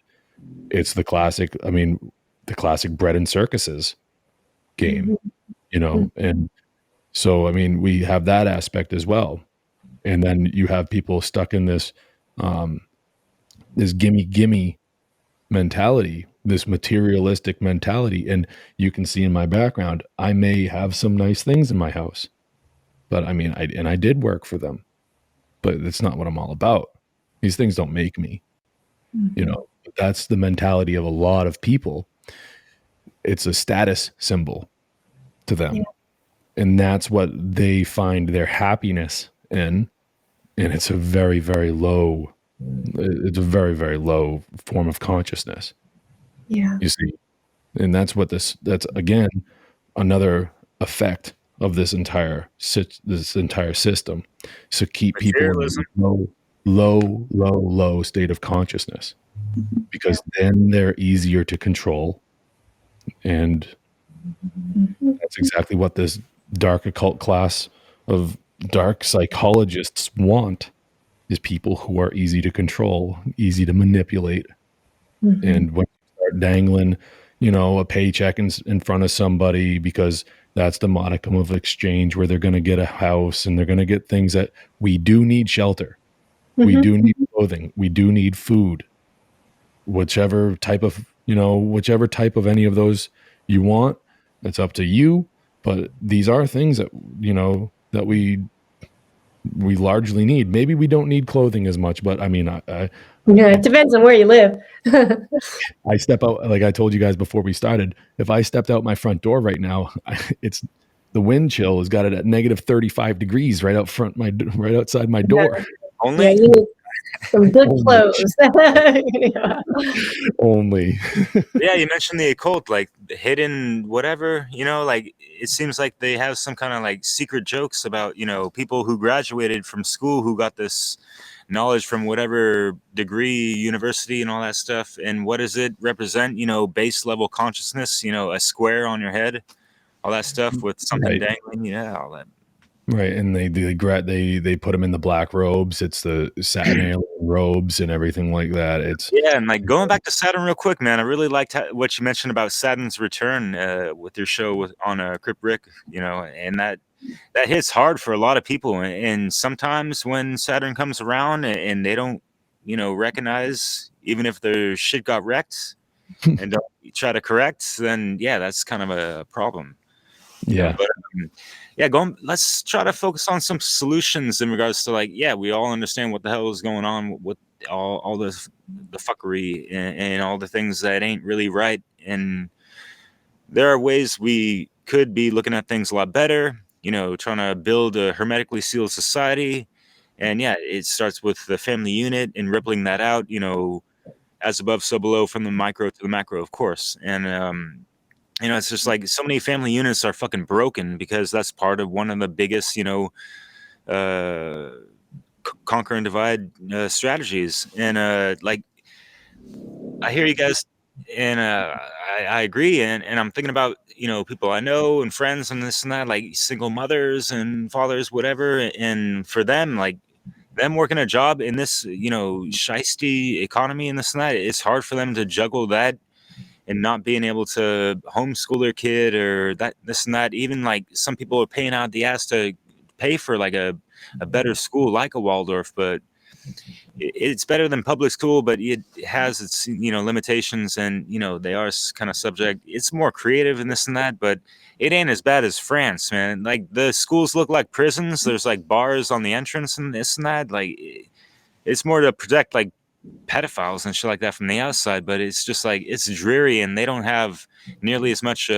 it's the classic bread and circuses game, and so, I mean, we have that aspect as well. And then you have people stuck in this, this gimme mentality, this materialistic mentality. And you can see in my background, I may have some nice things in my house, but I mean, I did work for them, but it's not what I'm all about. These things don't make me, that's the mentality of a lot of people. It's a status symbol to them. And that's what they find their happiness in. And it's a very, very low form of consciousness. Yeah. You see, and that's again another effect of this entire system. So keep people in a low state of consciousness, because then they're easier to control. And that's exactly what this dark occult class of dark psychologists want, is people who are easy to control, easy to manipulate. And when you start dangling, a paycheck in front of somebody because That's the modicum of exchange where they're going to get a house and they're going to get things that we do need shelter. We do need clothing. We do need food. Whichever type of any of those you want, that's up to you. But these are things that, that we largely need. Maybe we don't need clothing as much, but I mean, yeah, it depends on where you live. I step out, like I told you guys before we started, if I stepped out my front door right now, it's the wind chill has got it at negative 35 degrees right outside my door. Only? Yeah, you need some good clothes. Yeah. Only. Yeah, you mentioned the occult, like hidden whatever, like it seems like they have some kind of like secret jokes about, people who graduated from school who got this knowledge from whatever degree, university and all that stuff. And what does it represent? Base level consciousness, a square on your head, all that stuff with something dangling, all that. Right, and they put them in the black robes. It's the satin alien robes and everything like that. And like going back to Saturn real quick, man. I really liked what you mentioned about Saturn's return with your show on Crip Rick, and that hits hard for a lot of people. And sometimes when Saturn comes around and they don't, recognize, even if their shit got wrecked, and don't try to correct, then that's kind of a problem. But let's try to focus on some solutions in regards to we all understand what the hell is going on with all the fuckery and all the things that ain't really right, and there are ways we could be looking at things a lot better, trying to build a hermetically sealed society. And it starts with the family unit and rippling that out, as above so below, from the micro to the macro, of course. And it's just like so many family units are fucking broken because that's part of one of the biggest, conquer and divide strategies. And I hear you guys, and I agree. And I'm thinking about, people I know and friends and this and that, like single mothers and fathers, whatever. And for them, like them working a job in this, shiesty economy and this and that, it's hard for them to juggle that and not being able to homeschool their kid or this and that. Even like some people are paying out the ass to pay for like a better school like a Waldorf, but it's better than public school, but it has its limitations, and they are kind of subject. It's more creative and this and that, but it ain't as bad as France, man. Like the schools look like prisons. There's like bars on the entrance and this and that. Like it's more to protect like pedophiles and shit like that from the outside, but it's just like it's dreary, and they don't have nearly as much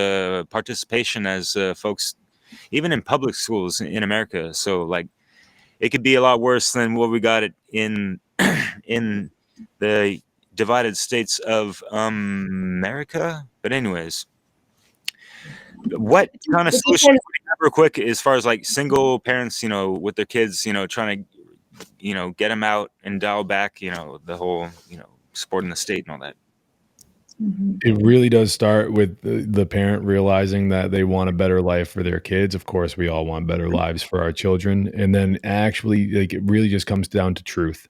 participation as folks even in public schools in America. So like it could be a lot worse than what we got it in in the divided states of America. But anyways, what kind of solution would you have real quick as far as like single parents, with their kids, trying to get them out and dial back, the whole, supporting the state and all that? It really does start with the parent realizing that they want a better life for their kids. Of course, we all want better lives for our children. And then actually, like, it really just comes down to truth,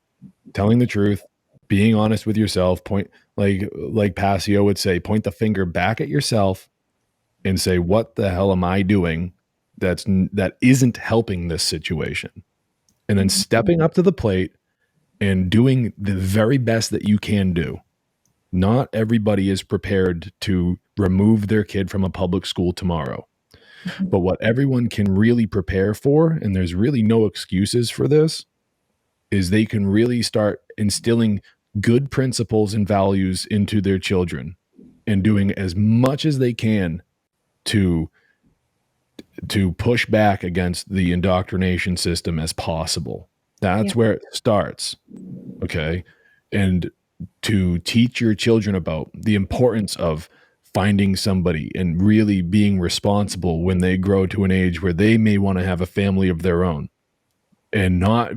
telling the truth, being honest with yourself. Point, like Passio would say, point the finger back at yourself and say, what the hell am I doing that isn't helping this situation? And then stepping up to the plate and doing the very best that you can do. Not everybody is prepared to remove their kid from a public school tomorrow. But what everyone can really prepare for, and there's really no excuses for this, is they can really start instilling good principles and values into their children and doing as much as they can to push back against the indoctrination system as possible. That's where it starts. Okay. And to teach your children about the importance of finding somebody and really being responsible when they grow to an age where they may want to have a family of their own, and not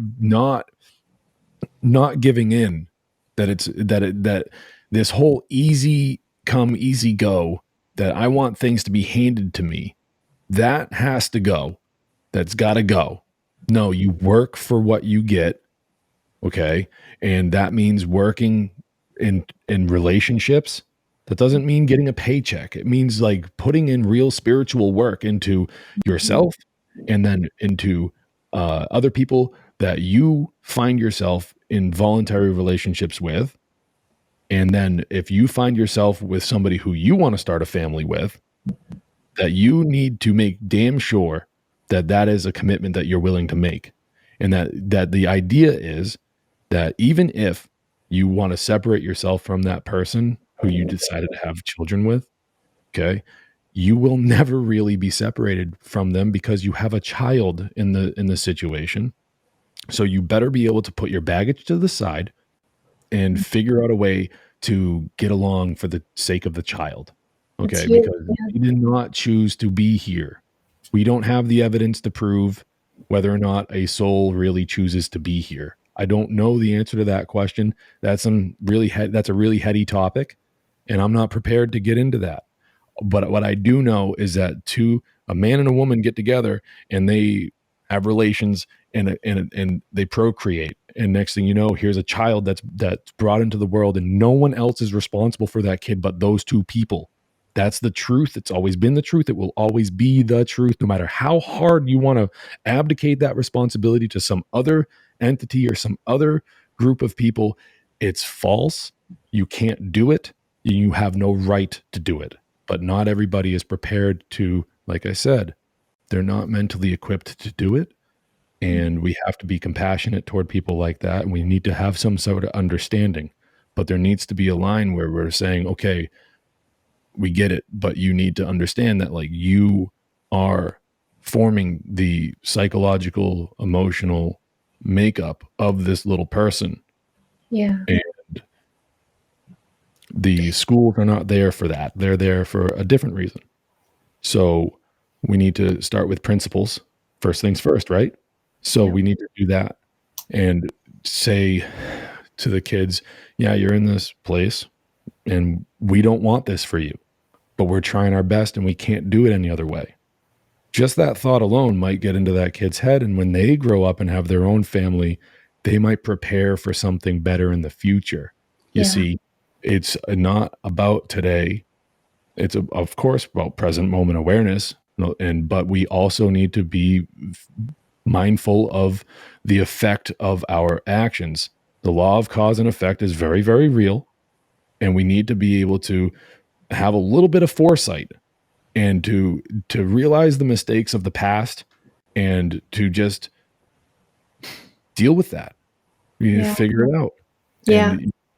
giving in that this whole easy come, easy go, that I want things to be handed to me, that has to go. That's got to go. No, you work for what you get. Okay. And that means working in relationships. That doesn't mean getting a paycheck. It means like putting in real spiritual work into yourself and then into other people that you find yourself in voluntary relationships with. And then if you find yourself with somebody who you want to start a family with, that you need to make damn sure that that is a commitment that you're willing to make. And that the idea is that even if you want to separate yourself from that person who you decided to have children with, okay, you will never really be separated from them because you have a child in the situation. So you better be able to put your baggage to the side and figure out a way to get along for the sake of the child. It's Okay, huge. because we did not choose to be here. We don't have the evidence to prove whether or not a soul really chooses to be here. I don't know the answer to that question. That's that's a really heady topic, and I'm not prepared to get into that. But what I do know is that a man and a woman get together and they have relations and they procreate. And next thing you know, here's a child that's brought into the world, and no one else is responsible for that kid but those two people. That's the truth. It's always been the truth. It will always be the truth, no matter how hard you want to abdicate that responsibility to some other entity or some other group of people. It's false. You can't do it. You have no right to do it. But not everybody is prepared to, like I said, they're not mentally equipped to do it. And we have to be compassionate toward people like that. And we need to have some sort of understanding. But there needs to be a line where we're saying, okay, we get it, but you need to understand that like you are forming the psychological, emotional makeup of this little person. Yeah. And the schools are not there for that. They're there for a different reason. So we need to start with principles. First things first, right? So we need to do that and say to the kids, yeah, you're in this place and we don't want this for you, but we're trying our best and we can't do it any other way. Just that thought alone might get into that kid's head. And when they grow up and have their own family, they might prepare for something better in the future. You see, it's not about today. It's of course about present moment awareness, but we also need to be mindful of the effect of our actions. The law of cause and effect is very, very real, and we need to be able to have a little bit of foresight and to realize the mistakes of the past and to just deal with that. You need to figure it out.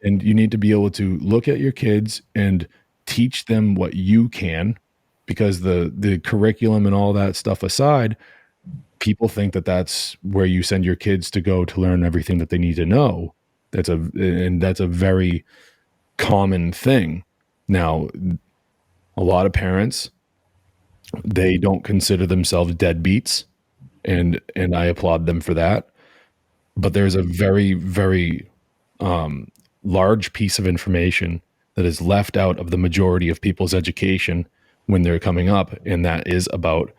And you need to be able to look at your kids and teach them what you can, because the curriculum and all that stuff aside, people think that that's where you send your kids to go to learn everything that they need to know. That's a very common thing. Now, a lot of parents, they don't consider themselves deadbeats, and I applaud them for that. But there's a very, very large piece of information that is left out of the majority of people's education when they're coming up, and that is about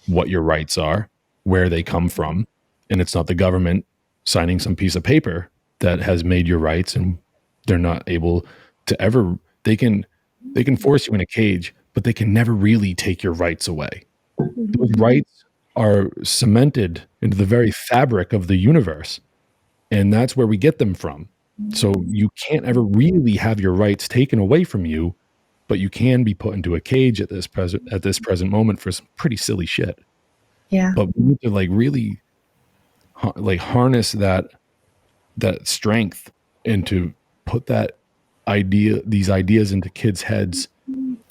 what your rights are, where they come from, and it's not the government signing some piece of paper that has made your rights, and they're not able to ever. They can force you in a cage, but they can never really take your rights away. Those rights are cemented into the very fabric of the universe, and that's where we get them from. So you can't ever really have your rights taken away from you, but you can be put into a cage at this present moment for some pretty silly shit. Yeah. But we need to like really harness that strength and to put these ideas into kids' heads.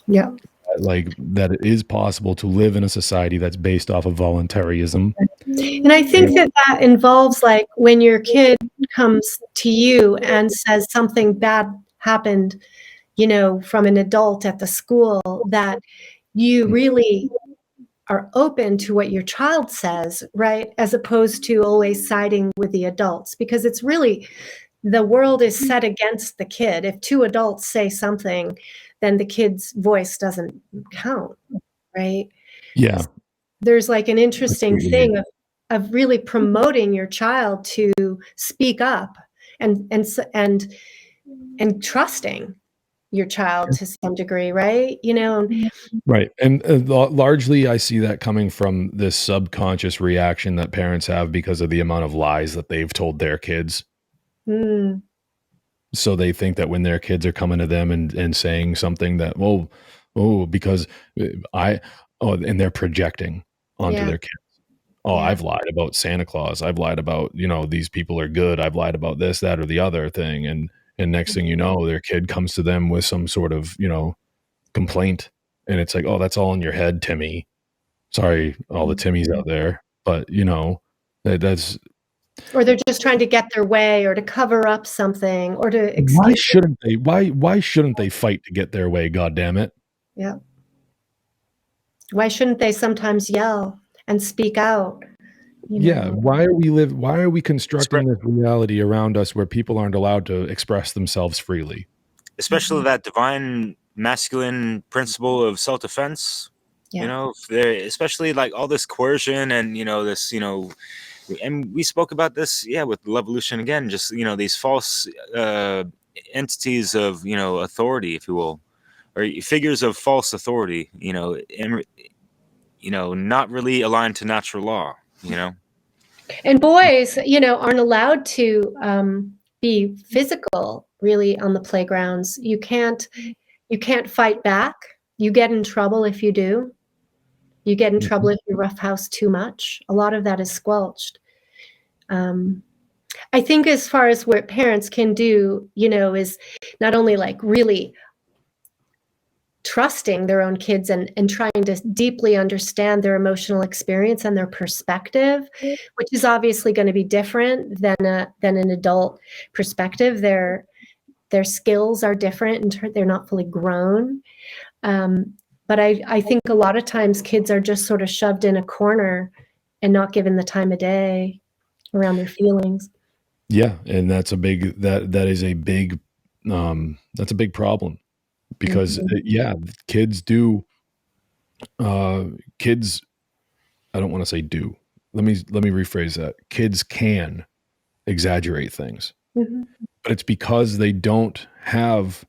Yeah. Like that it is possible to live in a society that's based off of voluntarism. And I think that involves like when your kid comes to you and says something bad happened, from an adult at the school, that you really are open to what your child says, right? As opposed to always siding with the adults, because it's really, the world is set against the kid. If two adults say something, then the kid's voice doesn't count, right? Yeah. There's like an interesting thing of really promoting your child to speak up and trusting, your child to some degree, right? Right. And largely, I see that coming from this subconscious reaction that parents have because of the amount of lies that they've told their kids. Mm, So they think that when their kids are coming to them and saying something that, well, oh, because and they're projecting onto yeah, their kids. Oh, yeah. I've lied about Santa Claus. I've lied about, these people are good. I've lied about this, that, or the other thing. And next thing you know, their kid comes to them with some sort of, complaint. And it's like, oh, that's all in your head, Timmy. Sorry, all the Timmys out there. But, that's Or they're just trying to get their way or to cover up something or to why excuse. shouldn't they? Why shouldn't they fight to get their way? God damn it! Yeah. Why shouldn't they sometimes yell and speak out? Yeah, why are we constructing this reality around us where people aren't allowed to express themselves freely? Especially that divine masculine principle of self-defense. Yeah. Especially like all this coercion and this and we spoke about this with Levolution again, just these false entities of authority, if you will, or figures of false authority, and not really aligned to natural law. And boys, aren't allowed to be physical really on the playgrounds. You can't fight back. You get in trouble if you do. You get in trouble if you roughhouse too much. A lot of that is squelched. I think as far as what parents can do, is not only like really trusting their own kids and trying to deeply understand their emotional experience and their perspective, which is obviously going to be different than an adult perspective. Their skills are different and they're not fully grown. But I think a lot of times kids are just sort of shoved in a corner and not given the time of day around their feelings. Yeah, and that's a big that's a big problem because kids do kids I don't want to say do. Let me rephrase that. Kids can exaggerate things. Mm-hmm. But it's because they don't have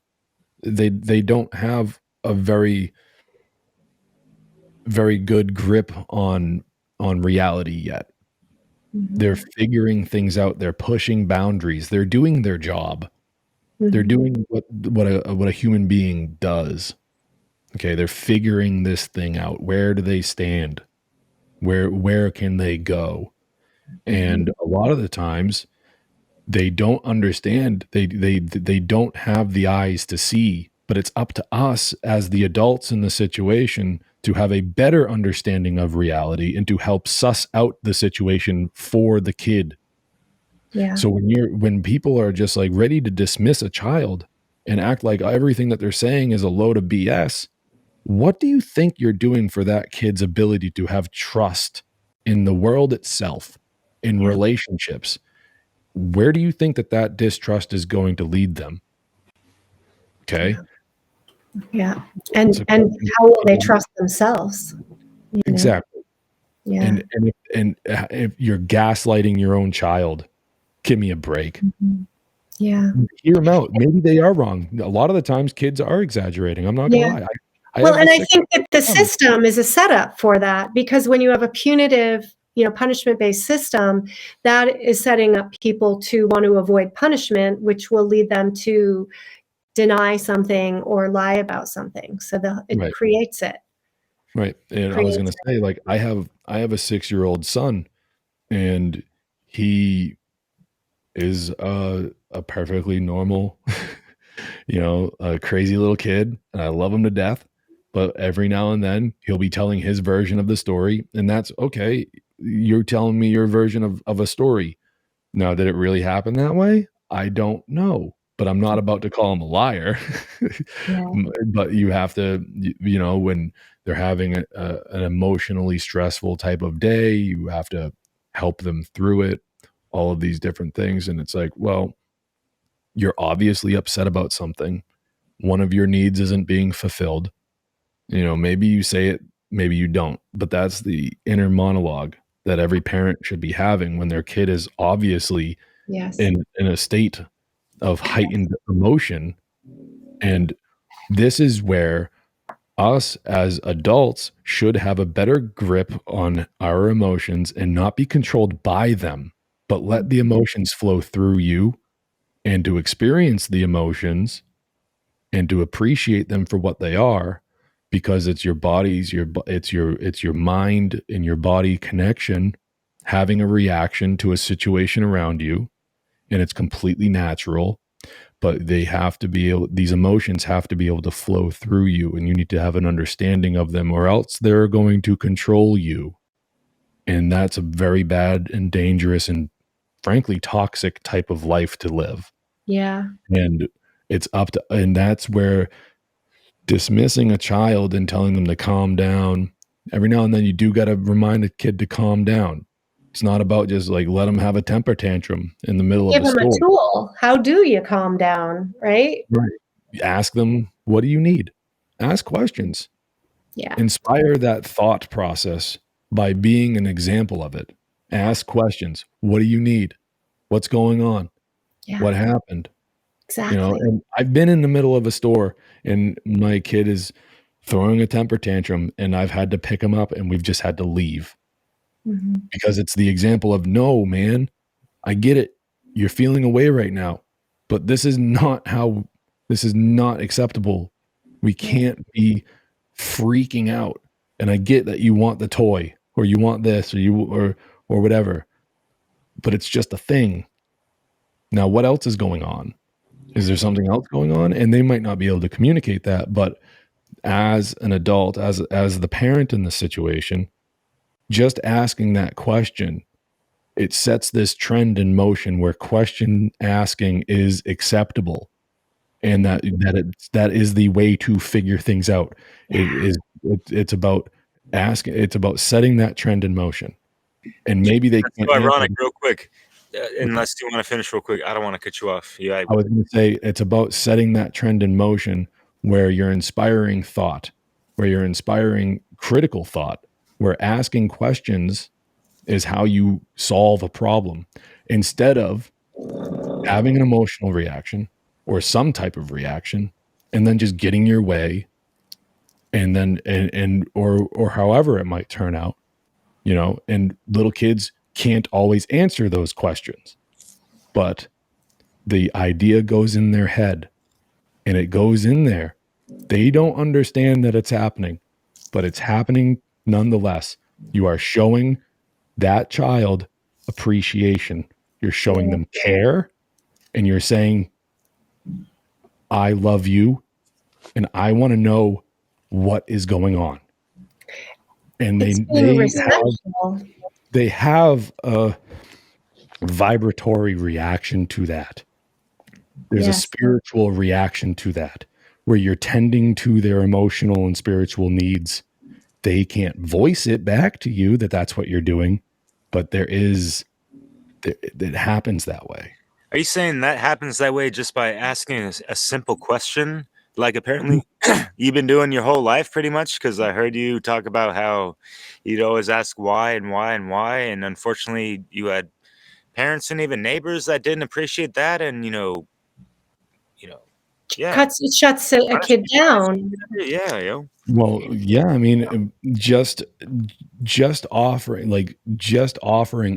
a very very good grip on reality yet. Mm-hmm. They're figuring things out. They're pushing boundaries. They're doing their job. Mm-hmm. They're doing what a human being does. Okay, they're figuring this thing out. Where do they stand? Where can they go? And a lot of the times they don't understand. They don't have the eyes to see, but it's up to us as the adults in the situation to have a better understanding of reality and to help suss out the situation for the kid. Yeah. So when people are just like ready to dismiss a child and act like everything that they're saying is a load of BS, what do you think you're doing for that kid's ability to have trust in the world itself, in relationships? Where do you think that distrust is going to lead them? Okay. Yeah. And how will they trust themselves? Exactly. Yeah. And if you're gaslighting your own child, give me a break. Mm-hmm. Yeah. Hear them out. Maybe they are wrong. A lot of the times kids are exaggerating. I'm not going to lie. I think that the system is a setup for that, because when you have a punitive, punishment-based system, that is setting up people to want to avoid punishment, which will lead them to deny something or lie about something. So it creates it. Right. And I was going to say, like, I have a 6-year-old son, and he is a perfectly normal, a crazy little kid, and I love him to death. But every now and then he'll be telling his version of the story, and that's okay. You're telling me your version of a story. Now, did it really happen that way? I don't know, but I'm not about to call him a liar. But you have to, when they're having an emotionally stressful type of day, you have to help them through it, all of these different things. And it's like, well, you're obviously upset about something. One of your needs isn't being fulfilled. Maybe you say it, maybe you don't, but that's the inner monologue that every parent should be having when their kid is obviously in a state of heightened emotion. And this is where us as adults should have a better grip on our emotions and not be controlled by them, but let the emotions flow through you, and to experience the emotions and to appreciate them for what they are, because it's your body's it's your mind and your body connection having a reaction to a situation around you, and it's completely natural. But they have to be able, these emotions have to be able to flow through you, and you need to have an understanding of them, or else they're going to control you. And that's a very bad and dangerous and frankly toxic type of life to live. Yeah. And and that's where dismissing a child and telling them to calm down, every now and then you do got to remind a kid to calm down. It's not about just like let them have a temper tantrum in the middle Give of a them a store. tool. How do you calm down, right? Right. Ask them, what do you need? Ask questions. Yeah. Inspire that thought process by being an example of it. Ask questions. What do you need? What's going on? Yeah. What happened? Exactly. You know, and I've been in the middle of a store and my kid is throwing a temper tantrum and I've had to pick him up and we've just had to leave, because it's the example of, no, man, I get it. You're feeling away right now, but this is not acceptable. We can't be freaking out. And I get that you want the toy or you want this or whatever, but it's just a thing. Now, what else is going on? Is there something else going on? And they might not be able to communicate that, but as an adult, as the parent in the situation, just asking that question, it sets this trend in motion where question asking is acceptable, and that is the way to figure things out. It's about asking. It's about setting that trend in motion, and maybe they That's can't so answer. ironic. Real quick, unless you want to finish real quick, I don't want to cut you off. Yeah, I was going to say it's about setting that trend in motion where you're inspiring thought, where you're inspiring critical thought, where asking questions is how you solve a problem, instead of having an emotional reaction or some type of reaction and then just getting your way, and then or however it might turn out, you know. And little kids can't always answer those questions, but the idea goes in their head and it goes in there. They don't understand that it's happening, but it's happening nonetheless. You are showing that child appreciation. You're showing them care, and you're saying, I love you and I want to know what is going on. And they have a vibratory reaction to that. There's a spiritual reaction to that, where you're tending to their emotional and spiritual needs. They can't voice it back to you that that's what you're doing, but it happens that way. Are you saying that happens that way just by asking a simple question? Like apparently you've been doing your whole life pretty much, because I heard you talk about how you'd always ask why and why and why. And unfortunately you had parents and even neighbors that didn't appreciate that. And, yeah. Shuts a kid down. Yeah, yo. Well, yeah, I mean, just offering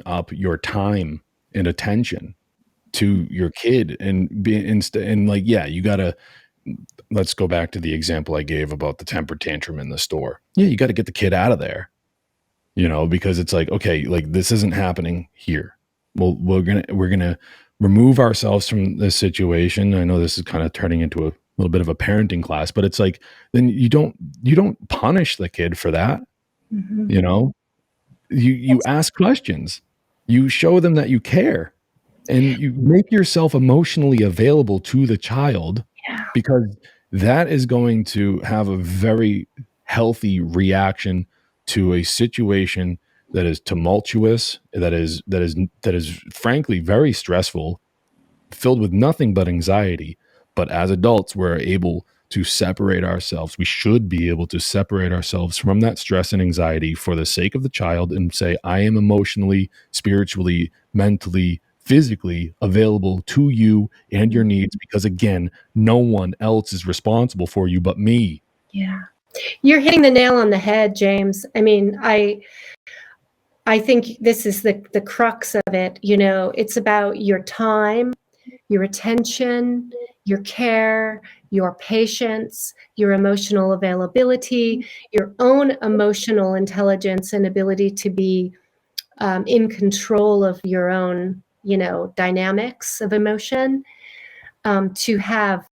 up your time and attention to your kid and yeah, you gotta, let's go back to the example I gave about the temper tantrum in the store. Yeah, you got to get the kid out of there, you know, because it's like, okay, like this isn't happening here. Well, we're gonna remove ourselves from this situation. I know this is kind of turning into a little bit of a parenting class, but it's like, then you don't punish the kid for that. You know, you ask questions, you show them that you care, and you make yourself emotionally available to the child, because that is going to have a very healthy reaction to a situation that is tumultuous, that is frankly very stressful, filled with nothing but anxiety. But as adults, we're able to separate ourselves. We should be able to separate ourselves from that stress and anxiety for the sake of the child and say, I am emotionally, spiritually, mentally, physically available to you and your needs, because again, no one else is responsible for you but me. Yeah. You're hitting the nail on the head, James. I mean, I think this is the crux of it. You know, it's about your time, your attention, your care, your patience, your emotional availability, your own emotional intelligence and ability to be in control of your own, you know, dynamics of emotion, to have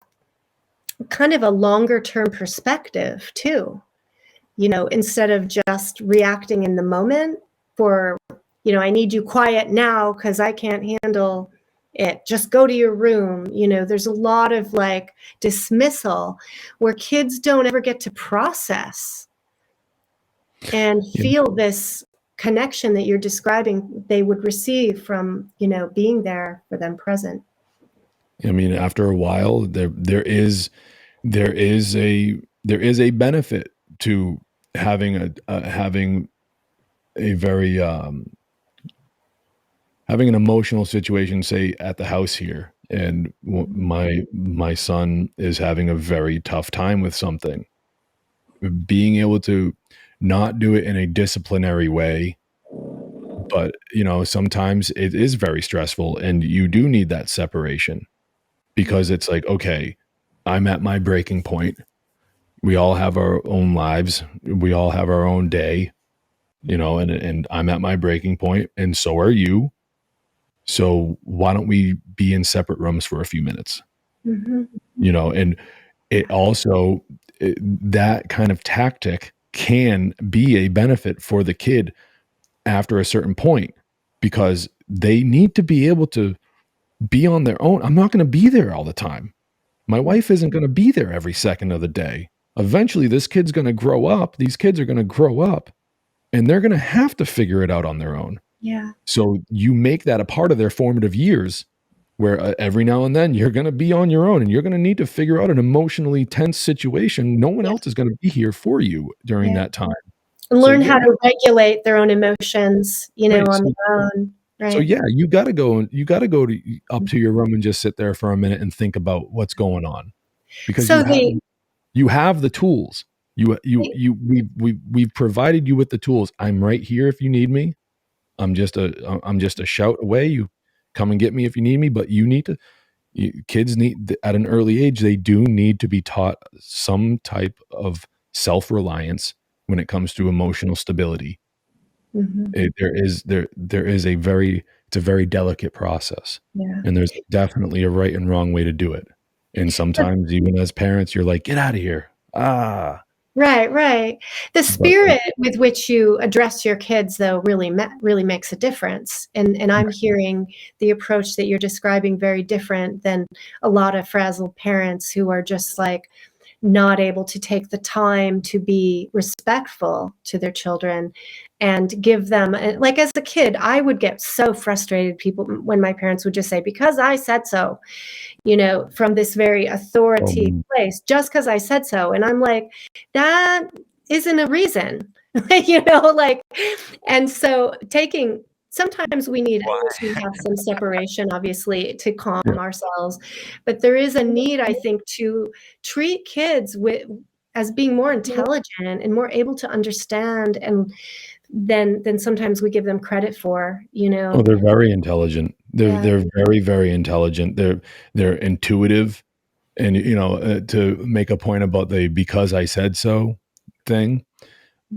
kind of a longer term perspective too, you know, instead of just reacting in the moment for, you know, I need you quiet now because I can't handle it. Just go to your room. You know, there's a lot of like dismissal where kids don't ever get to process and feel this connection that you're describing they would receive from, you know, being there for them present. I mean, after a while, there is a benefit to having a very having an emotional situation, say at the house here, and my son is having a very tough time with something. Being able to not do it in a disciplinary way, but you know, sometimes it is very stressful, and you do need that separation, because it's like, okay, I'm at my breaking point. We all have our own lives. We all have our own day, you know, and I'm at my breaking point, and so are you. So why don't we be in separate rooms for a few minutes? Mm-hmm. You know, and it also, that kind of tactic can be a benefit for the kid after a certain point, because they need to be able to be on their own. I'm not going to be there all the time. My wife isn't going to be there every second of the day. Eventually, this kid's going to grow up. These kids are going to grow up, and they're going to have to figure it out on their own. Yeah. So you make that a part of their formative years, where every now and then you're going to be on your own, and you're going to need to figure out an emotionally tense situation. No one else is going to be here for you during that time. And learn how to regulate their own emotions, you know, on their own. Right. So yeah, you got to go up to your room and just sit there for a minute and think about what's going on, because you have the tools. We've provided you with the tools. I'm right here if you need me. I'm just a shout away. You come and get me if you need me. But kids need, at an early age, they do need to be taught some type of self-reliance when it comes to emotional stability. Mm-hmm. It's a very delicate process, and there's definitely a right and wrong way to do it. And sometimes, even as parents, you're like, get out of here. Right. The spirit with which you address your kids, though, really makes a difference. And I'm hearing the approach that you're describing very different than a lot of frazzled parents who are just like not able to take the time to be respectful to their children and give them, like as a kid, I would get so frustrated when my parents would just say, because I said so, you know, from this very authority place, just because I said so. And I'm like, that isn't a reason, you know, like, and so sometimes we need to have some separation, obviously, to calm ourselves. But there is a need, I think, to treat kids as being more intelligent and more able to understand and than sometimes we give them credit for, you know. Oh, they're very intelligent. They're very, very intelligent. They're intuitive, and you know, to make a point about the "because I said so" thing,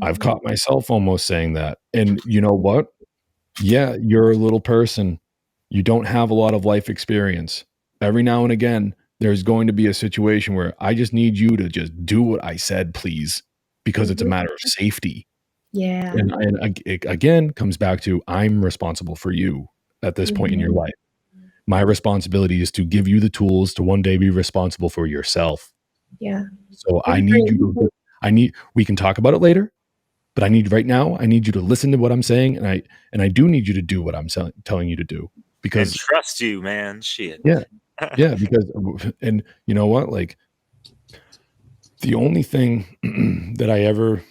I've caught myself almost saying that. And you know what? Yeah, you're a little person. You don't have a lot of life experience. Every now and again, there's going to be a situation where I just need you to just do what I said, please, because it's a matter of safety. Yeah. And it again comes back to, I'm responsible for you at this point in your life. My responsibility is to give you the tools to one day be responsible for yourself. Yeah. So we can talk about it later, but I need you to listen to what I'm saying. And I do need you to do what I'm telling you to do, because and trust you, man. Shit. Yeah. Because, and you know what, like the only thing that I ever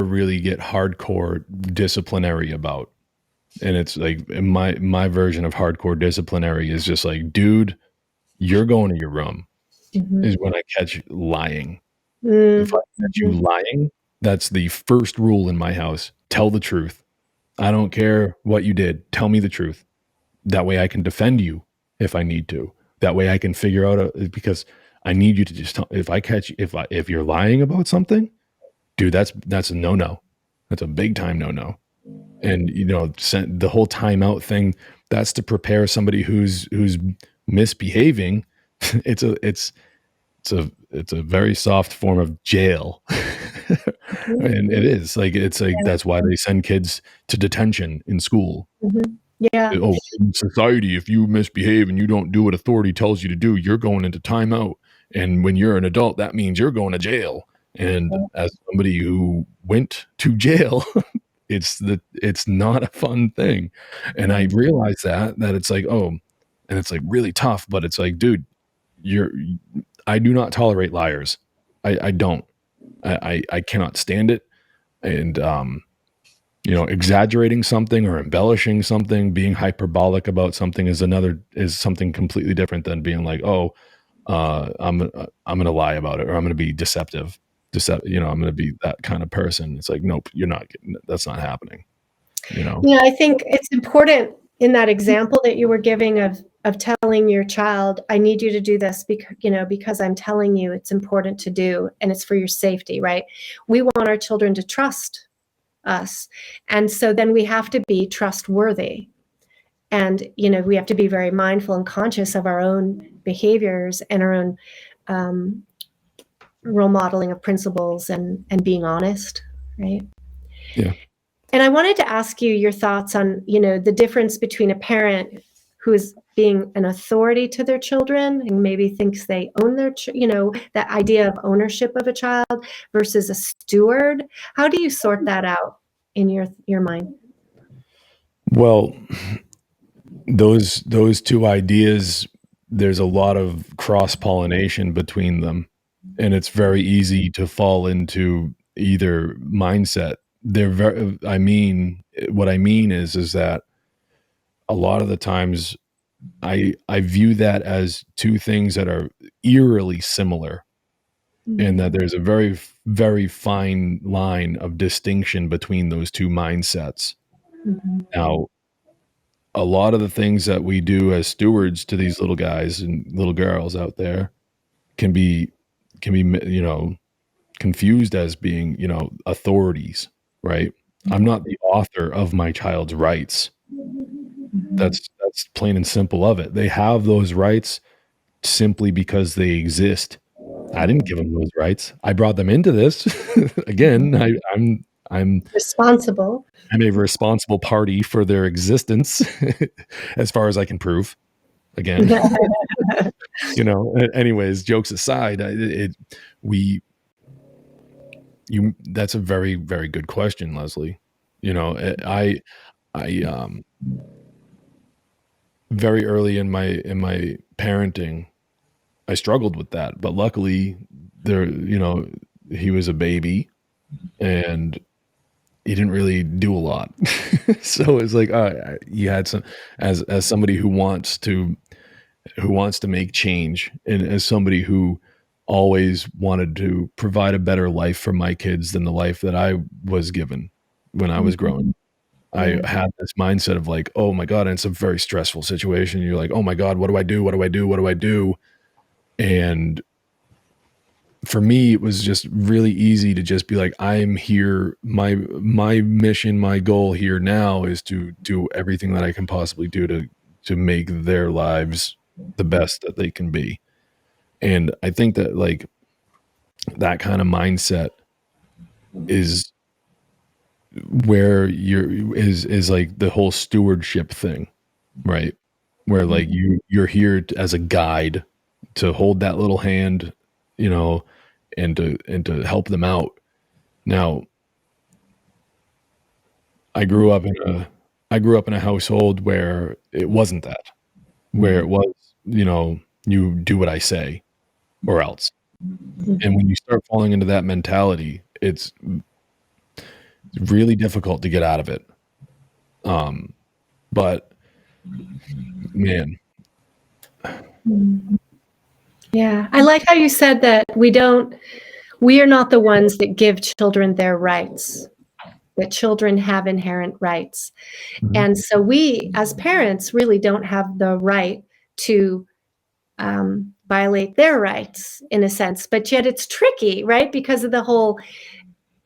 really get hardcore disciplinary about And it's like my version of hardcore disciplinary is just like, dude, you're going to your room is when I catch you lying. If I catch you lying, that's the first rule in my house. Tell the truth. I don't care what you did. Tell me the truth. That way I can defend you if I need to. That way I can figure out because I need you to just tell, if you're lying about something, dude, that's a no-no. That's a big time no-no. And the whole timeout thing, that's to prepare somebody who's misbehaving. It's a very soft form of jail. And it is like, that's why they send kids to detention in school. Yeah. Oh, in society, if you misbehave and you don't do what authority tells you to do, you're going into timeout. And when you're an adult, that means you're going to jail. And as somebody who went to jail, it's not a fun thing. And I realized that it's like, oh, and it's like really tough, but it's like, dude, I do not tolerate liars. I don't. I cannot stand it. And exaggerating something or embellishing something, being hyperbolic about something is something completely different than being like, oh, I'm going to lie about it, or I'm going to be deceptive. I'm going to be that kind of person. It's like, nope, you're not. That's not happening. Yeah, I think it's important in that example that you were giving of telling your child, I need you to do this because I'm telling you it's important to do, and it's for your safety, right? We want our children to trust us. And so then we have to be trustworthy. And, we have to be very mindful and conscious of our own behaviors and our own role modeling of principles and being honest, right? Yeah. And I wanted to ask you your thoughts on, the difference between a parent who is being an authority to their children and maybe thinks they own their, that idea of ownership of a child versus a steward. How do you sort that out in your mind? Well, those two ideas, there's a lot of cross-pollination between them, and it's very easy to fall into either mindset. What I mean is that a lot of the times I view that as two things that are eerily similar, and that there's a very, very fine line of distinction between those two mindsets. Now, a lot of the things that we do as stewards to these little guys and little girls out there can be confused as being authorities, right? I'm not the author of my child's rights. That's plain and simple of it. They have those rights simply because they exist. I didn't give them those rights. I brought them into this. Again, I'm responsible. I'm a responsible party for their existence, as far as I can prove. Again, anyways, jokes aside, that's a very, very good question, Leslie. I very early in my parenting, I struggled with that, but luckily he was a baby and he didn't really do a lot. So it's like, you had some, as somebody who wants to make change, and as somebody who always wanted to provide a better life for my kids than the life that I was given when I was growing. I had this mindset of like, oh my God, and it's a very stressful situation. You're like, oh my God, what do I do? What do I do? What do I do? And for me, it was just really easy to just be like, I'm here. My mission, my goal here now is to do everything that I can possibly do to make their lives the best that they can be. And I think that like that kind of mindset is where is like the whole stewardship thing, right? Where like you're here as a guide to hold that little hand, and to help them out. Now, I grew up in a household where it wasn't that, where it was, you do what I say or else. And when you start falling into that mentality, it's really difficult to get out of it. But man, Yeah, I like how you said that we are not the ones that give children their rights, that children have inherent rights. And so we, as parents, really don't have the right to violate their rights in a sense. But yet it's tricky, right? Because of the whole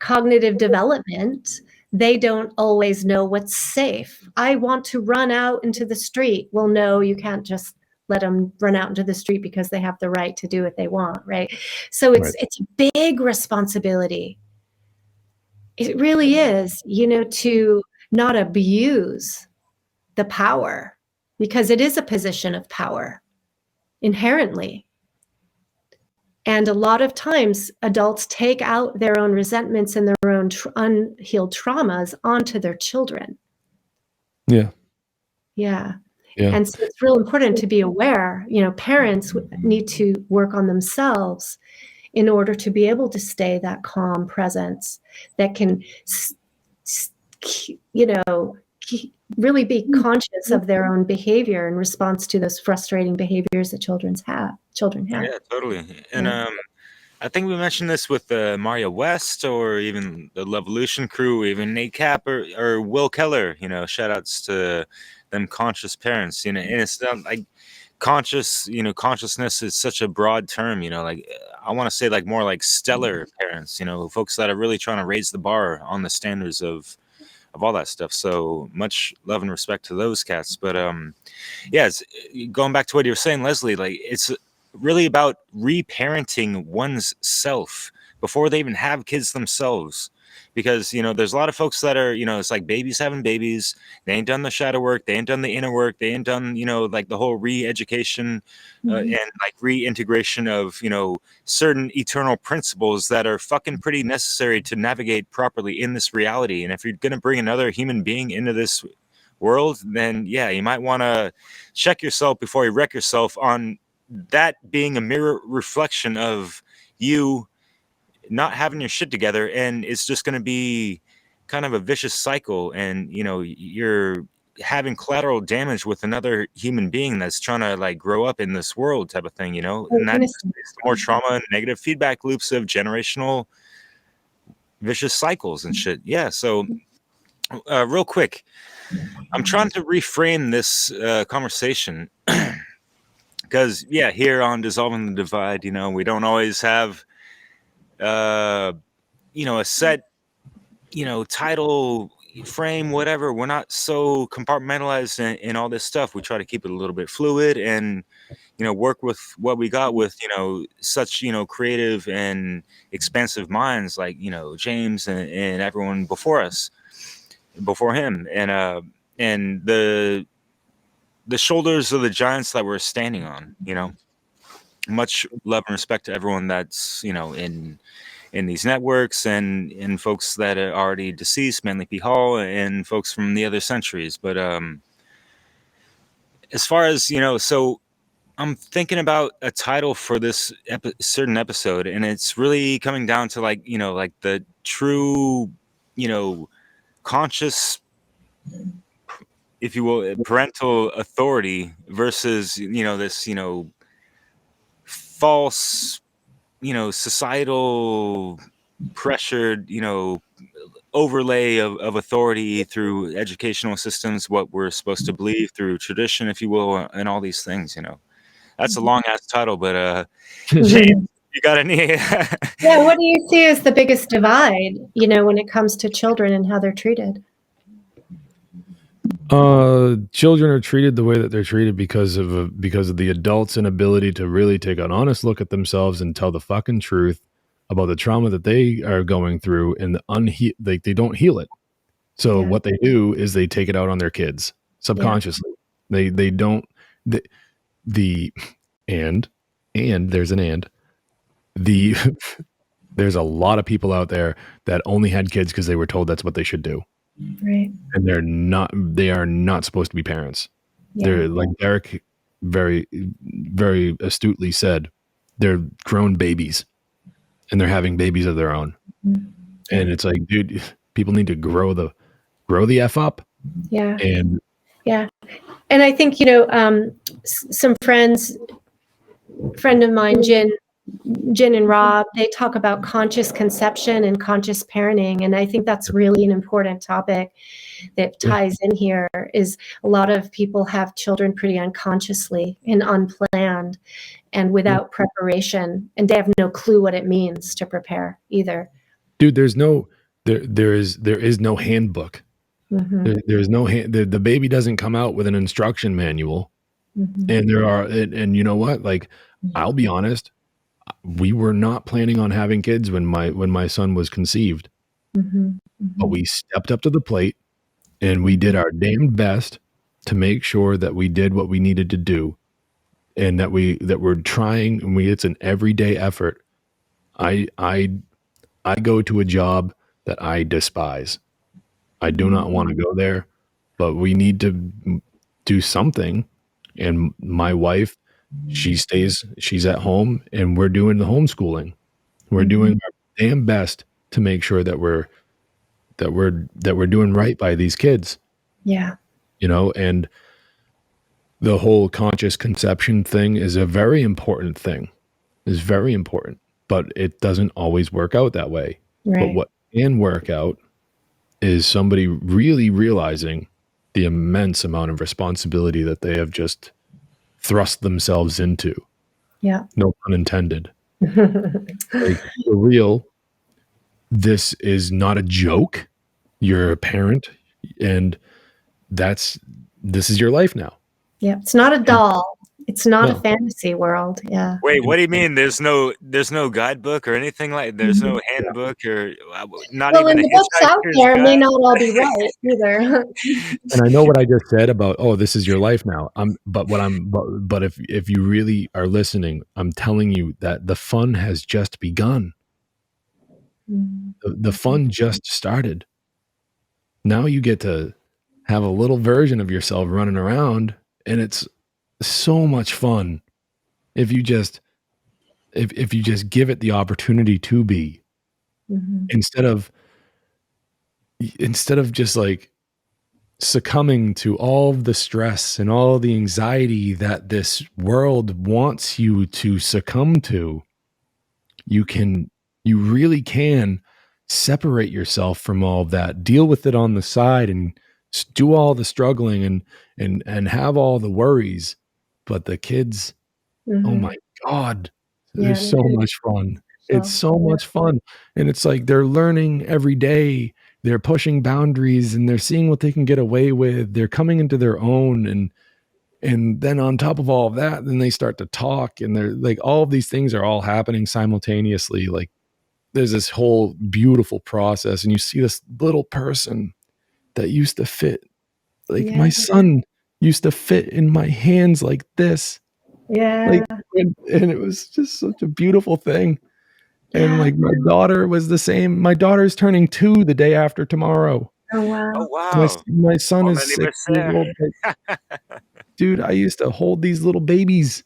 cognitive development, they don't always know what's safe. I want to run out into the street. Well, no, you can't just let them run out into the street because they have the right to do what they want, right? So it's a big responsibility. It really is, to not abuse the power, because it is a position of power inherently. And a lot of times adults take out their own resentments and their own unhealed traumas onto their children. Yeah. And so it's real important to be aware, parents need to work on themselves in order to be able to stay that calm presence that can, really be conscious of their own behavior in response to those frustrating behaviors that children have. Yeah, totally. And I think we mentioned this with Mario West, or even the Levolution crew, even Nate Cap or Will Keller. Shout outs to them conscious parents. And it's not like consciousness is such a broad term. Like I want to say like more like stellar parents. Folks that are really trying to raise the bar on the standards of all that stuff. So much love and respect to those cats. But it's going back to what you were saying, Leslie. Like it's really about reparenting one's self before they even have kids themselves, because there's a lot of folks that are it's like babies having babies. They ain't done the shadow work, they ain't done the inner work, they ain't done like the whole re-education and like reintegration of certain eternal principles that are fucking pretty necessary to navigate properly in this reality. And if you're going to bring another human being into this world, then you might want to check yourself before you wreck yourself on that being a mirror reflection of you not having your shit together. And it's just going to be kind of a vicious cycle, and you're having collateral damage with another human being that's trying to like grow up in this world type of thing, and that leads to more trauma and negative feedback loops of generational vicious cycles and shit. So real quick, I'm trying to reframe this conversation because here on Dissolving the Divide, we don't always have a set title, frame, whatever. We're not so compartmentalized in all this stuff. We try to keep it a little bit fluid and work with what we got with such creative and expansive minds like James and everyone before him, and the shoulders of the giants that we're standing on. Much love and respect to everyone that's in these networks and folks that are already deceased, Manly P. Hall and folks from the other centuries. But as far as so I'm thinking about a title for this certain episode, and it's really coming down to like like the true conscious, if you will, parental authority versus this false societal pressured overlay of authority through educational systems, what we're supposed to believe through tradition, if you will, and all these things. That's a long ass title, but James, you got any what do you see as the biggest divide when it comes to children and how they're treated? Children are treated the way that they're treated because of the adults' inability to really take an honest look at themselves and tell the fucking truth about the trauma that they are going through, and they don't heal it. So what they do is they take it out on their kids subconsciously. They don't and there's an and there's a lot of people out there that only had kids because they were told that's what they should do. Right. And they are not supposed to be parents. They're like Derek very, very astutely said, they're grown babies and they're having babies of their own. And it's like, dude, people need to grow the F up. Yeah. And Yeah. And I think, some friend of mine, Jen and Rob, they talk about conscious conception and conscious parenting. And I think that's really an important topic that ties in here. Is a lot of people have children pretty unconsciously and unplanned and without preparation, and they have no clue what it means to prepare either. Dude, there is no handbook. Mm-hmm. There's no the baby doesn't come out with an instruction manual. Mm-hmm. And you know what? Like, I'll be honest, we were not planning on having kids when my son was conceived. Mm-hmm. But we stepped up to the plate and we did our damn best to make sure that we did what we needed to do, and that we're trying, and it's an everyday effort. I go to a job that I despise. I do not want to go there, but we need to do something. And my wife, she's at home, and we're doing the homeschooling. We're doing our damn best to make sure that we're doing right by these kids. Yeah. And the whole conscious conception thing is a very important thing. Is very important, but it doesn't always work out that way. Right. But what can work out is somebody really realizing the immense amount of responsibility that they have just thrust themselves into. Yeah. No pun intended. Like, for real, this is not a joke. You're a parent, and this is your life now. Yeah. It's not a doll. It's not a fantasy world. Yeah. Wait, what do you mean? There's no guidebook or anything like? There's no handbook or not Well, even and a the books out hitchhiker's there may guide? not all be right either. And I know what I just said about, this is your life now. But if you really are listening, I'm telling you that the fun has just begun. The fun just started. Now you get to have a little version of yourself running around, and it's so much fun if you just give it the opportunity to be, instead of just like succumbing to all of the stress and all the anxiety that this world wants you to succumb to. You really can separate yourself from all of that, deal with it on the side, and do all the struggling and have all the worries. But the kids, oh my God, they're so much fun. It's so much fun. And it's like they're learning every day. They're pushing boundaries, and they're seeing what they can get away with. They're coming into their own. And then on top of all of that, then they start to talk, and they're like, all of these things are all happening simultaneously. Like, there's this whole beautiful process, and you see this little person that used to fit, like my son used to fit in my hands like this. Yeah. Like, and it was just such a beautiful thing. And like, my daughter was the same. My daughter's turning 2 the day after tomorrow. Oh, wow. Oh wow! My son is 6 years old. Dude, I used to hold these little babies,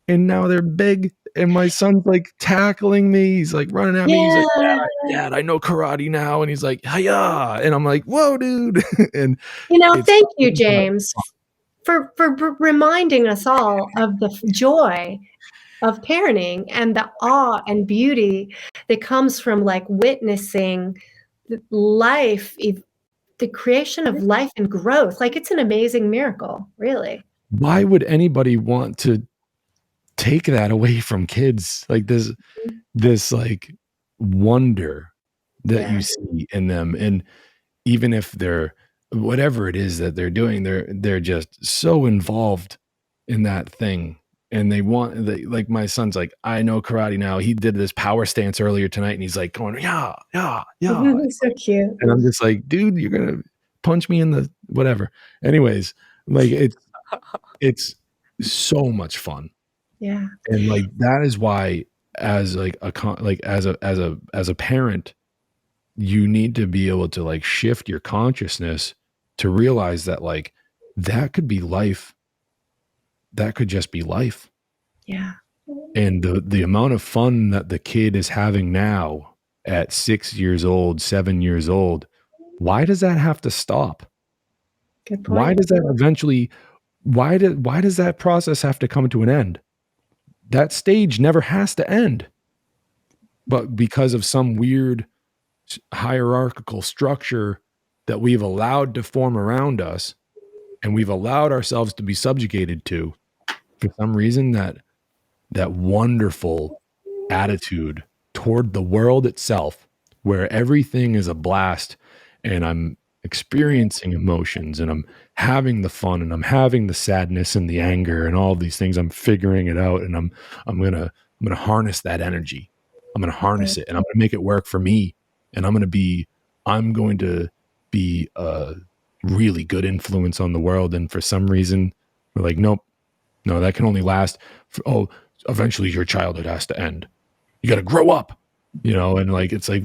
and now they're big. And my son's like tackling me. He's like running at me. He's like, Dad, I know karate now. And he's like, hiya. And I'm like, whoa, dude. And thank you, James, for reminding us all of the joy of parenting and the awe and beauty that comes from like witnessing life, the creation of life and growth. Like, it's an amazing miracle, really. Why would anybody want to take that away from kids? Like, this like wonder that you see in them. And even if they're, whatever it is that they're doing, they're just so involved in that thing. And they like, my son's like, I know karate now. He did this power stance earlier tonight, and he's like going, yeah. So cute. And I'm just like, dude, you're gonna punch me in the whatever. Anyways, like, it's so much fun. Yeah. And like, that is why, as like as a parent, you need to be able to like shift your consciousness to realize that like, that could be life. That could just be life. Yeah. And the amount of fun that the kid is having now at 6 years old, 7 years old, why does that have to stop? Good Why point. does that eventually, why does that process have to come to an end? That stage never has to end. But because of some weird hierarchical structure that we've allowed to form around us, and we've allowed ourselves to be subjugated to, for some reason, that wonderful attitude toward the world itself, where everything is a blast and I'm experiencing emotions and I'm having the fun and I'm having the sadness and the anger and all of these things. I'm figuring it out, and I'm gonna harness that energy. I'm gonna harness it, and I'm gonna make it work for me. And I'm going to be a really good influence on the world. And for some reason, we're like, nope, no, that can only last eventually your childhood has to end. You got to grow up, and like, it's like,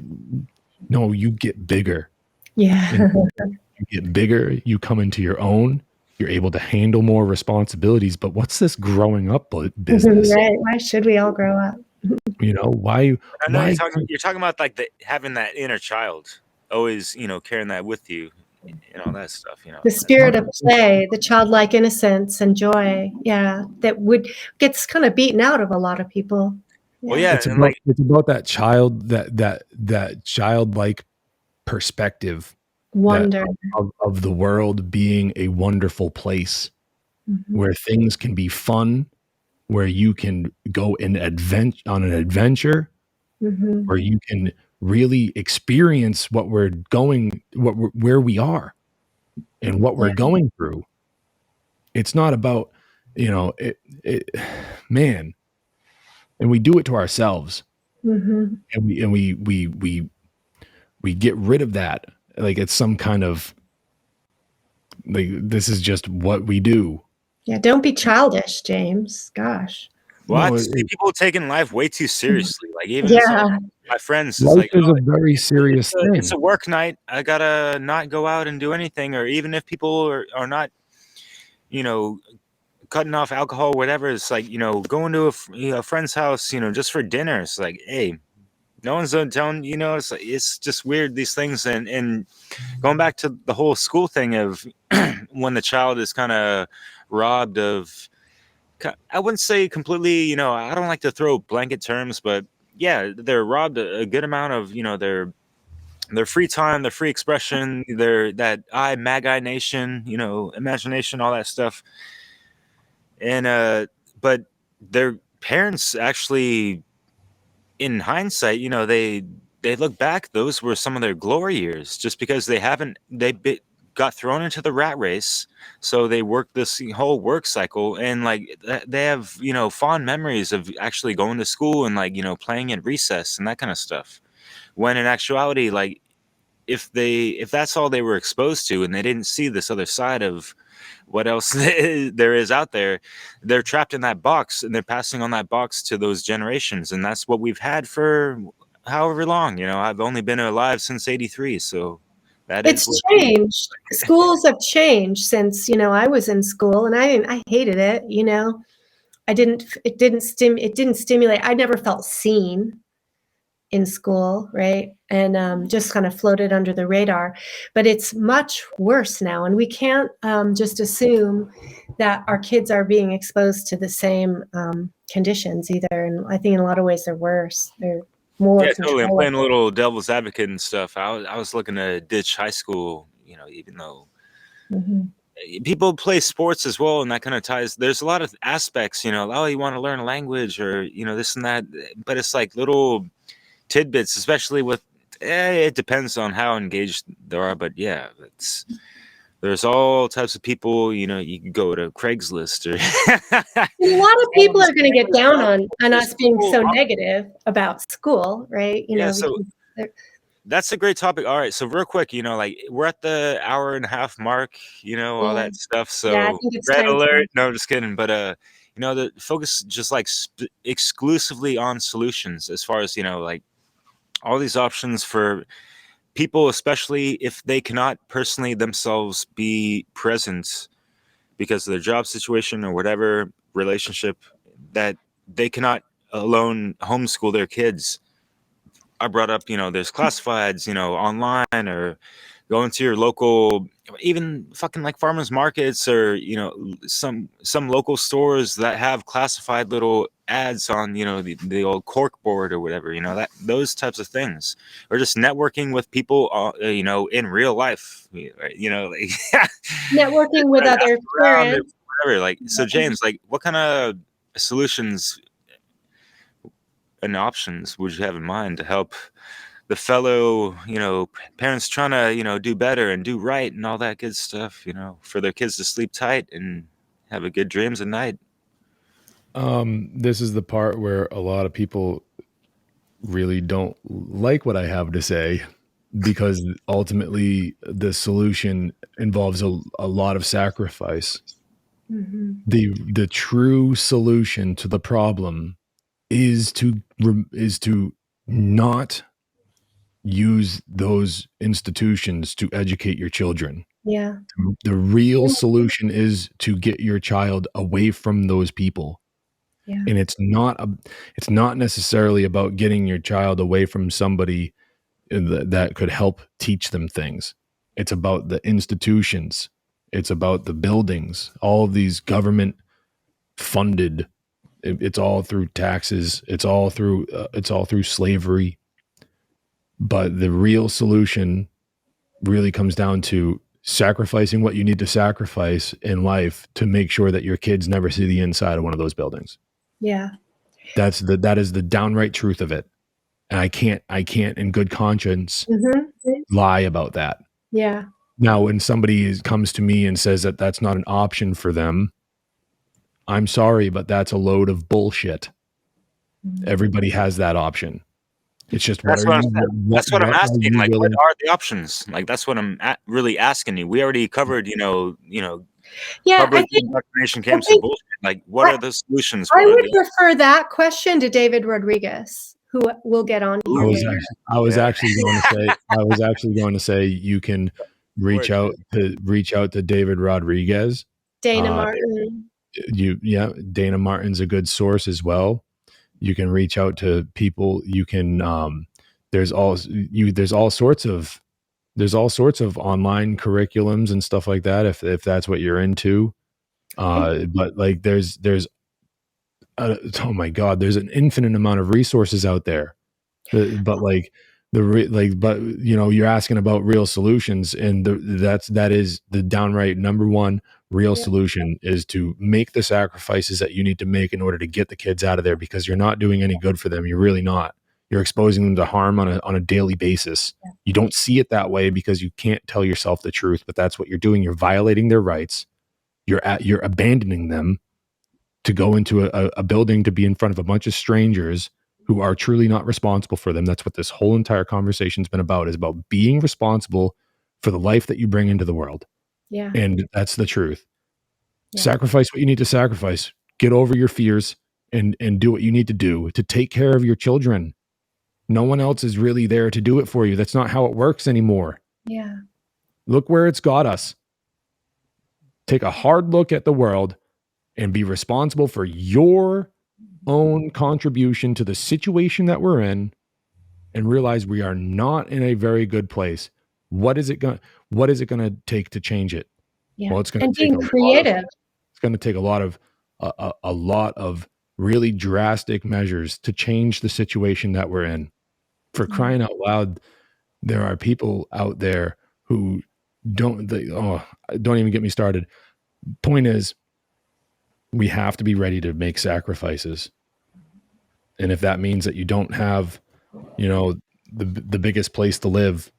no, you get bigger. Yeah. And you get bigger, you come into your own, you're able to handle more responsibilities. But what's this growing up business? Right. Why should we all grow up? Why I know you're talking about like having that inner child, always, carrying that with you and all that stuff, The spirit of play, the childlike innocence and joy, that gets kind of beaten out of a lot of people. Well, yeah, it's and about that child, that childlike perspective, wonder. of the world being a wonderful place where things can be fun, where you can go on an adventure, where you can really experience where we are and what we're going through. It's not about, man, and we do it to ourselves, and we get rid of that. Like, it's some kind of, like, this is just what we do. Yeah, don't be childish, James. Gosh. Well, I No, see people taking life way too seriously. Like, even some Yeah. of my friends, it's life like, is a very serious thing. it's a work night. I gotta not go out and do anything. Or even if people are not, cutting off alcohol, whatever, it's like, going to a friend's house, just for dinner. It's like, hey, no one's telling, it's like, it's just weird, these things. And going back to the whole school thing of when the child is kind of robbed of, I wouldn't say completely, I don't like to throw blanket terms, but yeah, they're robbed a good amount of, their free time, their free expression, their magi nation, imagination, all that stuff. And but their parents actually, in hindsight, they look back, those were some of their glory years, just because got thrown into the rat race. So they worked this whole work cycle, and like they have, fond memories of actually going to school and, like, playing at recess and that kind of stuff. When in actuality, like, if that's all they were exposed to and they didn't see this other side of what else there is out there, they're trapped in that box, and they're passing on that box to those generations. And that's what we've had for however long. I've only been alive since '83, so that is It's what changed. Schools have changed since, I was in school, and I hated it, it didn't stimulate. I never felt seen in school, right? And just kind of floated under the radar. But it's much worse now, and we can't just assume that our kids are being exposed to the same conditions either. And I think in a lot of ways they're worse. They're more Yeah, totally. I'm control. playing a little devil's advocate and stuff. I was looking to ditch high school, even though people play sports as well, and that kind of ties. There's a lot of aspects, oh, you want to learn a language, or this and that, but it's like little tidbits, especially with. It depends on how engaged they are, but yeah, there's all types of people. You can go to Craigslist, or And a lot of people are going to get down on There's us being so people- negative about school, right? Yeah, so because they're- that's a great topic. All right, so real quick, like, we're at the hour and a half mark, all that stuff. yeah, I So think it's red time to- alert. No, I'm just kidding. But the focus just like exclusively on solutions, as far as like all these options for people, especially if they cannot personally themselves be present because of their job situation or whatever relationship, that they cannot alone homeschool their kids. I brought up, there's classifieds, online, or going to your local, even fucking like farmers markets, or some local stores that have classified little ads on the old cork board or whatever, that those types of things, or just networking with people in real life, like, Networking with other around or parents. whatever. Like, so James, like, what kind of solutions and options would you have in mind to help the fellow, parents trying to, do better and do right and all that good stuff, for their kids to sleep tight and have a good dreams at night? This is the part where a lot of people really don't like what I have to say, because ultimately the solution involves a lot of sacrifice. Mhm. The true solution to the problem is to not use those institutions to educate your children. Yeah. The real solution is to get your child away from those people. Yeah. And it's not necessarily about getting your child away from somebody that could help teach them things. It's about the institutions. It's about the buildings. All of these government funded. It's all through taxes. It's all through slavery. But the real solution really comes down to sacrificing what you need to sacrifice in life to make sure that your kids never see the inside of one of those buildings. Yeah. That is the downright truth of it. And I can't in good conscience Mhm. lie about that. Yeah. Now, when somebody comes to me and says that that's not an option for them, I'm sorry, but that's a load of bullshit. Mhm. Everybody has that option. It's just That's what I'm what are asking. you Like, what willing? are the options? Like, that's what I'm really asking you. We already covered, Yeah, public indoctrination I camps are think bullshit. Like, what I are the solutions? I What are would the refer that question to David Rodriguez, who we'll get on here later. I was Yeah. actually going to say you can reach out to David Rodriguez. Dana Martin. Dana Martin's a good source as well. You can reach out to people. You can there's all sorts of online curriculums and stuff like that if that's what you're into. But like there's oh my god, there's an infinite amount of resources out there. But like but you're asking about real solutions, and that is the downright number one real Yeah. solution, is to make the sacrifices that you need to make in order to get the kids out of there, because you're not doing any good for them. You're really not. You're exposing them to harm on a daily basis. Yeah. You don't see it that way because you can't tell yourself the truth, but that's what you're doing. You're violating their rights. You're abandoning them to go into a building to be in front of a bunch of strangers who are truly not responsible for them. That's what this whole entire conversation's been about, is about being responsible for the life that you bring into the world. Yeah. And that's the truth. Yeah. Sacrifice what you need to sacrifice. Get over your fears and do what you need to do to take care of your children. No one else is really there to do it for you. That's not how it works anymore. Yeah. Look where it's got us. Take a hard look at the world and be responsible for your own contribution to the situation that we're in, and realize we are not in a very good place. What is it going to take to change it? Yeah. Well, it's going And to take being creative. a lot of really drastic measures to change the situation that we're in. For crying out loud, there are people out there who don't even get me started. Point is, we have to be ready to make sacrifices. And if that means that you don't have, the biggest place to live,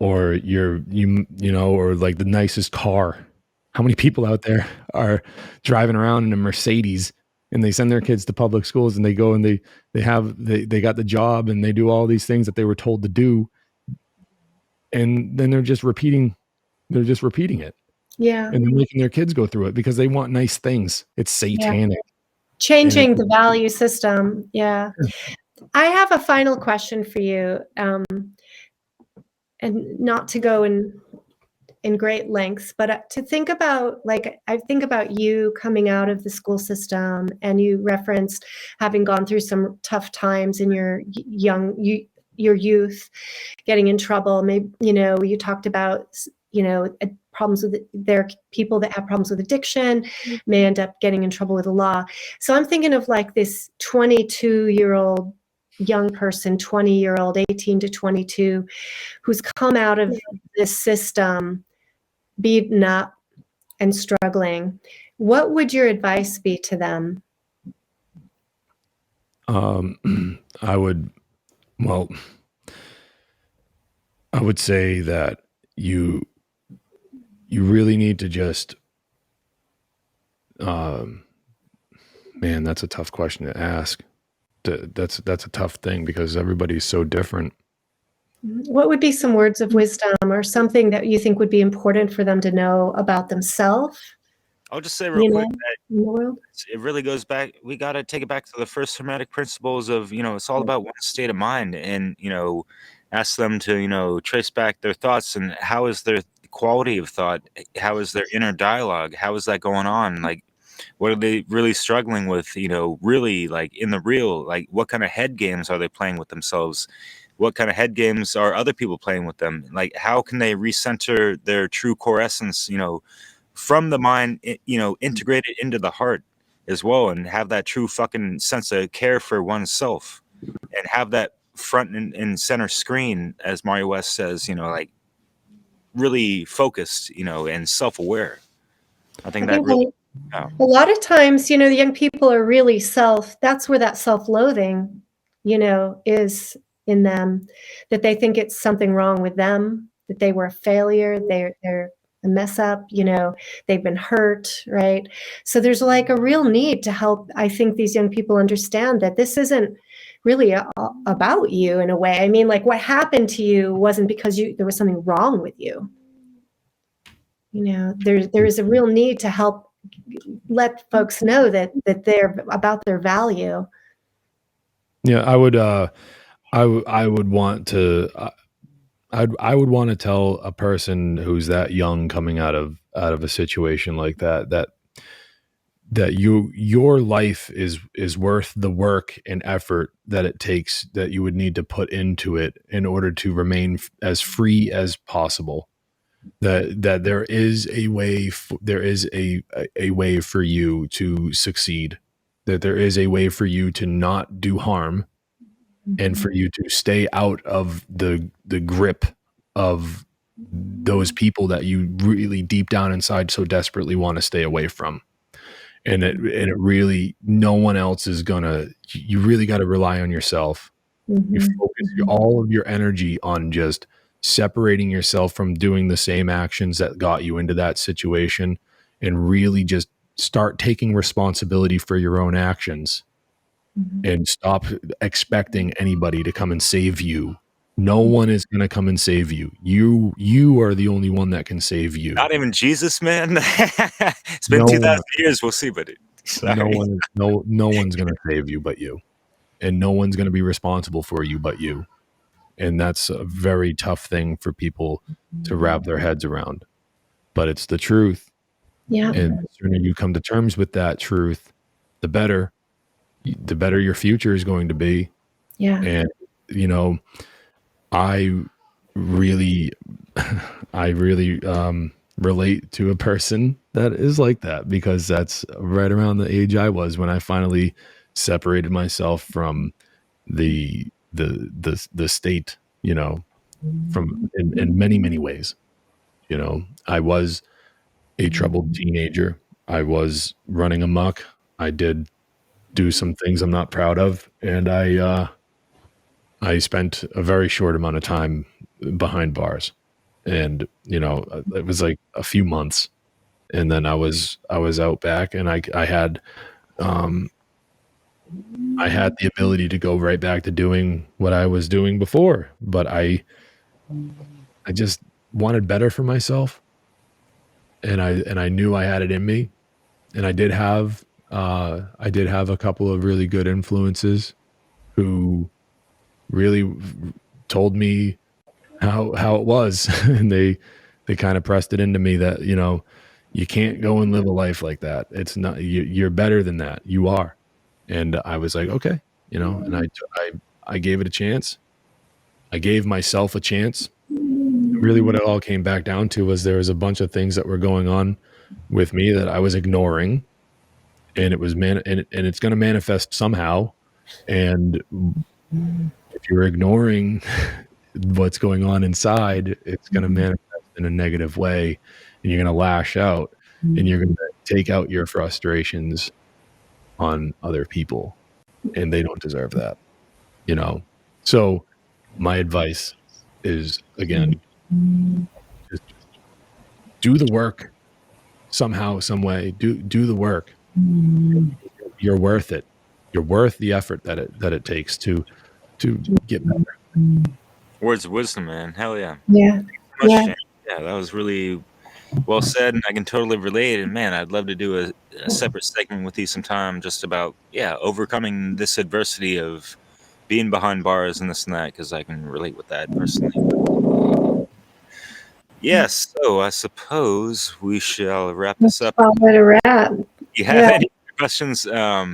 or or like the nicest car. How many people out there are driving around in a Mercedes, and they send their kids to public schools, and they go and they got the job, and they do all these things that they were told to do, and then they're just repeating it. Yeah. And they're making their kids go through it because they want nice things. It's satanic. Changing the value system. Yeah. I have a final question for you, and not to go in great lengths, but to think about, like, I think about you coming out of the school system, and you referenced having gone through some tough times in your your youth getting in trouble. Maybe, you talked about, problems with there are people that have problems with addiction, may end up getting in trouble with the law. So I'm thinking of like this 22-year-old young person, 20-year-old, 18 to 22, who's come out of this system beaten up and struggling. What would your advice be to them? I would say that you really need to just, man, that's a tough question to ask. That's a tough thing because everybody's so different. What would be some words of wisdom or something that you think would be important for them to know about themselves? I'll just say real quick that in the world? it really goes back. We got to take it back to the first Hermetic principles of, it's all about one state of mind, and, ask them to, trace back their thoughts and how is their quality of thought? How is their inner dialogue? How is that going on? Like, what are they really struggling with? Really like in the real, like what kind of head games are they playing with themselves? What kind of head games are other people playing with them? Like, how can they recenter their true core essence, from the mind, integrated into the heart as well, and have that true fucking sense of care for oneself, and have that front and center screen, as Mario West says, like really focused, and self-aware. I think that really, a lot of times, the young people are really that's where that self-loathing, is in them, that they think it's something wrong with them, that they were a failure, they're a mess up, they've been hurt, right? So there's like a real need to help, I think, these young people understand that this isn't really about you in a way. I mean, like what happened to you wasn't because there was something wrong with you. There is a real need to help let folks know that they're about their value. Yeah, I would want to. I would want to tell a person who's that young coming out of a situation like that your life is worth the work and effort that it takes, that you would need to put into it in order to remain as free as possible. That there is a way a way for you to succeed. That there is a way for you to not do harm, and for you to stay out of the grip of those people that you really deep down inside so desperately want to stay away from. And it really, no one else is gonna, you really got to rely on yourself. You focus all of your energy on just separating yourself from doing the same actions that got you into that situation, and really just start taking responsibility for your own actions. And stop expecting anybody to come and save you. No one is going to come and save you. You are the only one that can save you. not even Jesus, man. It's been 2,000 years. We'll see, buddy. Sorry. No one's going to save you but you, and no one's going to be responsible for you but you. And that's a very tough thing for people to wrap their heads around, but it's the truth. Yeah. And the sooner you come to terms with that truth, the better your future is going to be. Yeah. And I really relate to a person that is like that, because that's right around the age I was when I finally separated myself from the state, from in many ways. I was a troubled teenager. I was running amok. I did do some things I'm not proud of, and I spent a very short amount of time behind bars, and it was like a few months, and then I was out back, and I had the ability to go right back to doing what I was doing before, but I just wanted better for myself, and I knew I had it in me, and I did have a couple of really good influences who really told me how it was. And they kind of pressed it into me that, you can't go and live a life like that. It's not, you're better than that. You are. And I was like, okay, and I gave it a chance, I gave myself a chance. Really what it all came back down to was there was a bunch of things that were going on with me that I was ignoring, and it was and it's going to manifest somehow. And if you're ignoring what's going on inside, it's going to manifest in a negative way, and you're going to lash out, and you're going to take out your frustrations on other people, and they don't deserve that, you know? So my advice is, again, just do the work somehow, some way. Do the work. You're worth it. You're worth the effort that it takes to get better. Words of wisdom, man. Hell yeah. Yeah. Yeah, that was really well said, and I can totally relate. And man, I'd love to do a separate segment with you sometime, just about overcoming this adversity of being behind bars and this and that, because I can relate with that personally. Yes, so I suppose we shall wrap this up. I'll let it wrap. You have any questions? I'll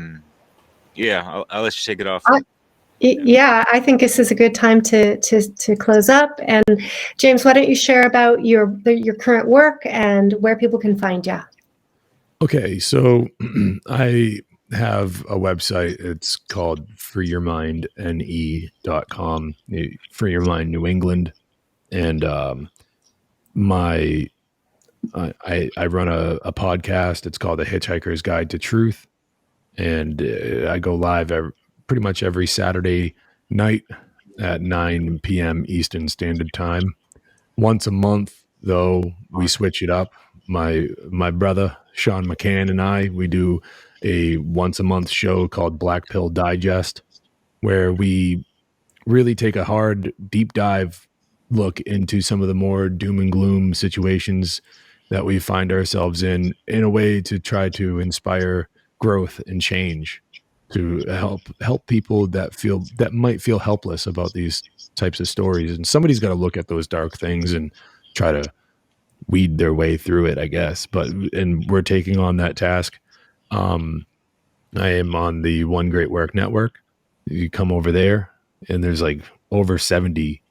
let you take it off. Yeah, I think this is a good time to close up. And James, why don't you share about your current work and where people can find you? Okay, so I have a website. It's called freeyourmindne.com, Free Your Mind New England, and I run a podcast. It's called The Hitchhiker's Guide to Truth, and I go live pretty much every Saturday night at 9 p.m. Eastern Standard Time. Once a month, though, we switch it up. My brother Sean McCann and I, we do a once a month show called Black Pill Digest, where we really take a hard deep dive look into some of the more doom and gloom situations that we find ourselves in a way to try to inspire growth and change, to help people that might feel helpless about these types of stories. And somebody's got to look at those dark things and try to weed their way through it, I guess. And we're taking on that task. I am on the One Great Work Network. You come over there, and there's like over 70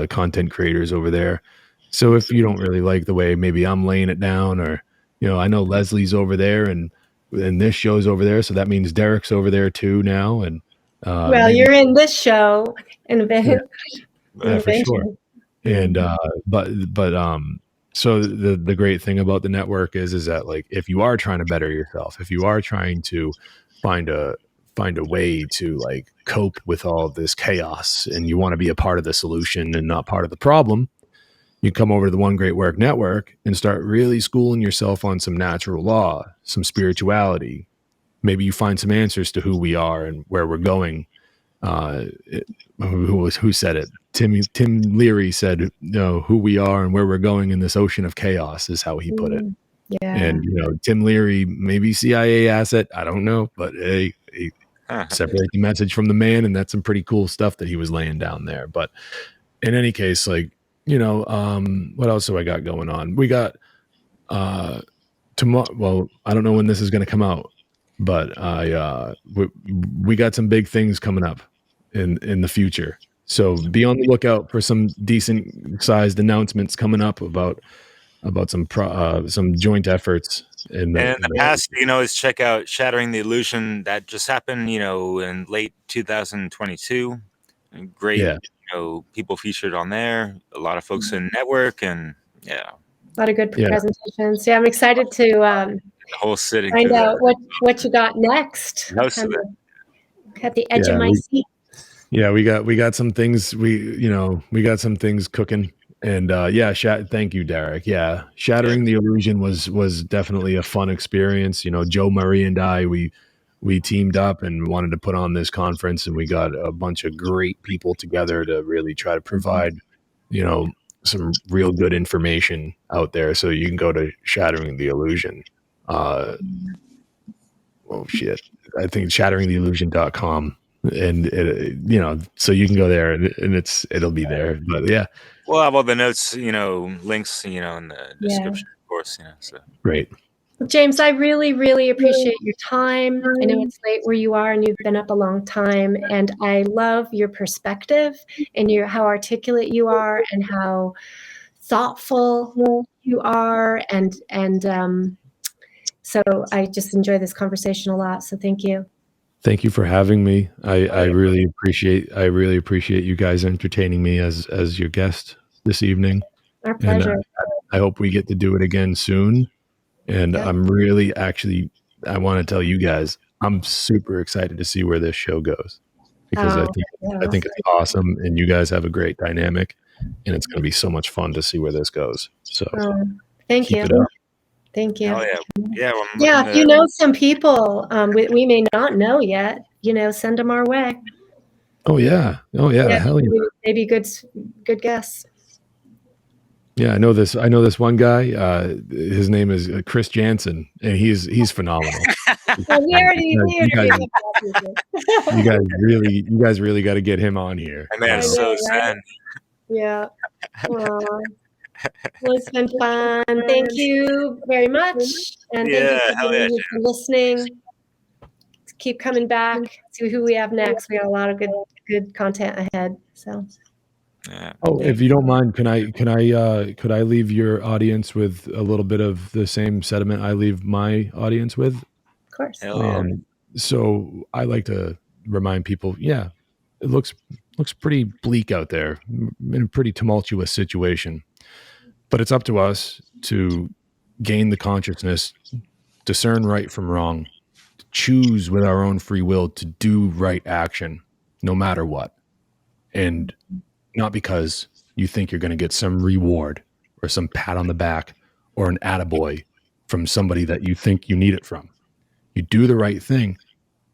content creators over there. So if you don't really like the way maybe I'm laying it down, or, I know Leslie's over there, and this show's over there. So that means Derek's over there too now. And well, you're in this show in for sure. And so the great thing about the network is that, like, if you are trying to better yourself, if you are trying to find a way to, like, cope with all this chaos, and you want to be a part of the solution and not part of the problem, you come over to the One Great Work Network and start really schooling yourself on some natural law, some spirituality. Maybe you find some answers to who we are and where we're going. Who said it? Tim Leary said, who we are and where we're going in this ocean of chaos, is how he put it. Yeah. And, Tim Leary, maybe CIA asset, I don't know, but he separate the message from the man, and that's some pretty cool stuff that he was laying down there. But in any case, like, what else do I got going on? We got tomorrow. Well, I don't know when this is going to come out, but we got some big things coming up in the future. So be on the lookout for some decent sized announcements coming up about some joint efforts. In the past, you can always check out Shattering the Illusion. That just happened, in late 2022. Great, people featured on there. A lot of folks in network, and a lot of good presentations. Yeah, I'm excited to the whole city find out what you got next. At the edge of my seat. Yeah, we got some things. We got some things cooking. And thank you, Derek. Yeah, Shattering the Illusion was definitely a fun experience. Joe Murray and I, we teamed up and wanted to put on this conference, and we got a bunch of great people together to really try to provide, some real good information out there. So you can go to Shattering the Illusion. I think shatteringtheillusion.com. And so you can go there, and it'll be there. But yeah, we'll have all the notes, links, in the description, of course. So great. James, I really, really appreciate your time. I know it's late where you are and you've been up a long time, and I love your perspective and how articulate you are and how thoughtful you are. And so I just enjoy this conversation a lot. So thank you. Thank you for having me. I really appreciate you guys entertaining me as your guest this evening. Our And pleasure. I hope we get to do it again soon. And Yep. I'm really I want to tell you guys, I'm super excited to see where this show goes, because I think it's awesome, and you guys have a great dynamic, and it's going to be so much fun to see where this goes. So thank keep you. it up. Thank you. Oh yeah. Well, Yeah, if you know some people we may not know yet, send them our way. Oh yeah. Hell yeah. Maybe good guess. Yeah, I know this one guy. His name is Chris Jansen, and he's phenomenal. You guys really got to get him on here. And man, so sad. Yeah. Well, it's been fun. Thank you very much, and thank you for listening. Keep coming back. See who we have next. We got a lot of good content ahead. So. Yeah. Oh, if you don't mind, could I leave your audience with a little bit of the same sentiment I leave my audience with? Of course. And so I like to remind people, it looks pretty bleak out there, in a pretty tumultuous situation, but it's up to us to gain the consciousness, discern right from wrong, choose with our own free will to do right action, no matter what. And not because you think you're going to get some reward or some pat on the back or an attaboy from somebody that you think you need it from. You do the right thing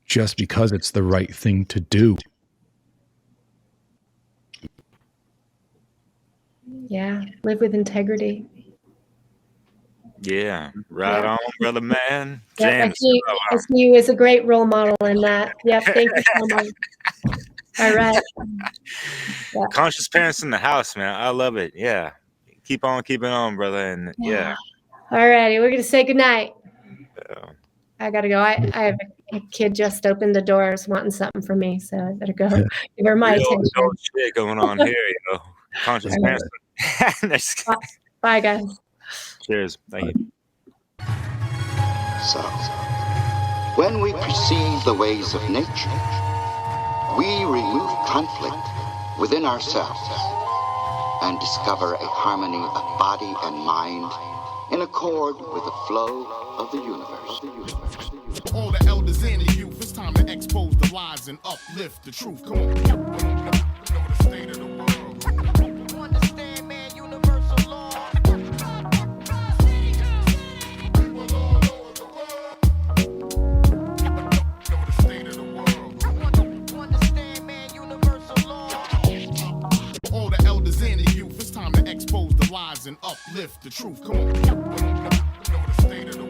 just because it's the right thing to do. Yeah, live with integrity. Yeah, right on, brother man. Yeah, James, I see you as a great role model in that. Yep, thank you so much. All right. Yeah. Conscious parents in the house, man. I love it. Yeah. Keep on keeping on, brother. And yeah. All righty. We're going to say goodnight. I got to go. I have a kid just opened the doors wanting something from me, so I better go give her my attention. Shit going on here, Conscious parents. Bye, guys. Cheers. Thank you. So, when we perceive the ways of nature, we remove conflict within ourselves and discover a harmony of body and mind in accord with the flow of the universe. All the elders and the youth, it's time to expose the lies and uplift the truth. Come on, know the state of the world. Understand, man, universal law. People all over the world. Know the state of the world. Understand, man, universal law. All the elders and the youth, it's time to expose the lies and uplift the truth. Come on, know the state of the world.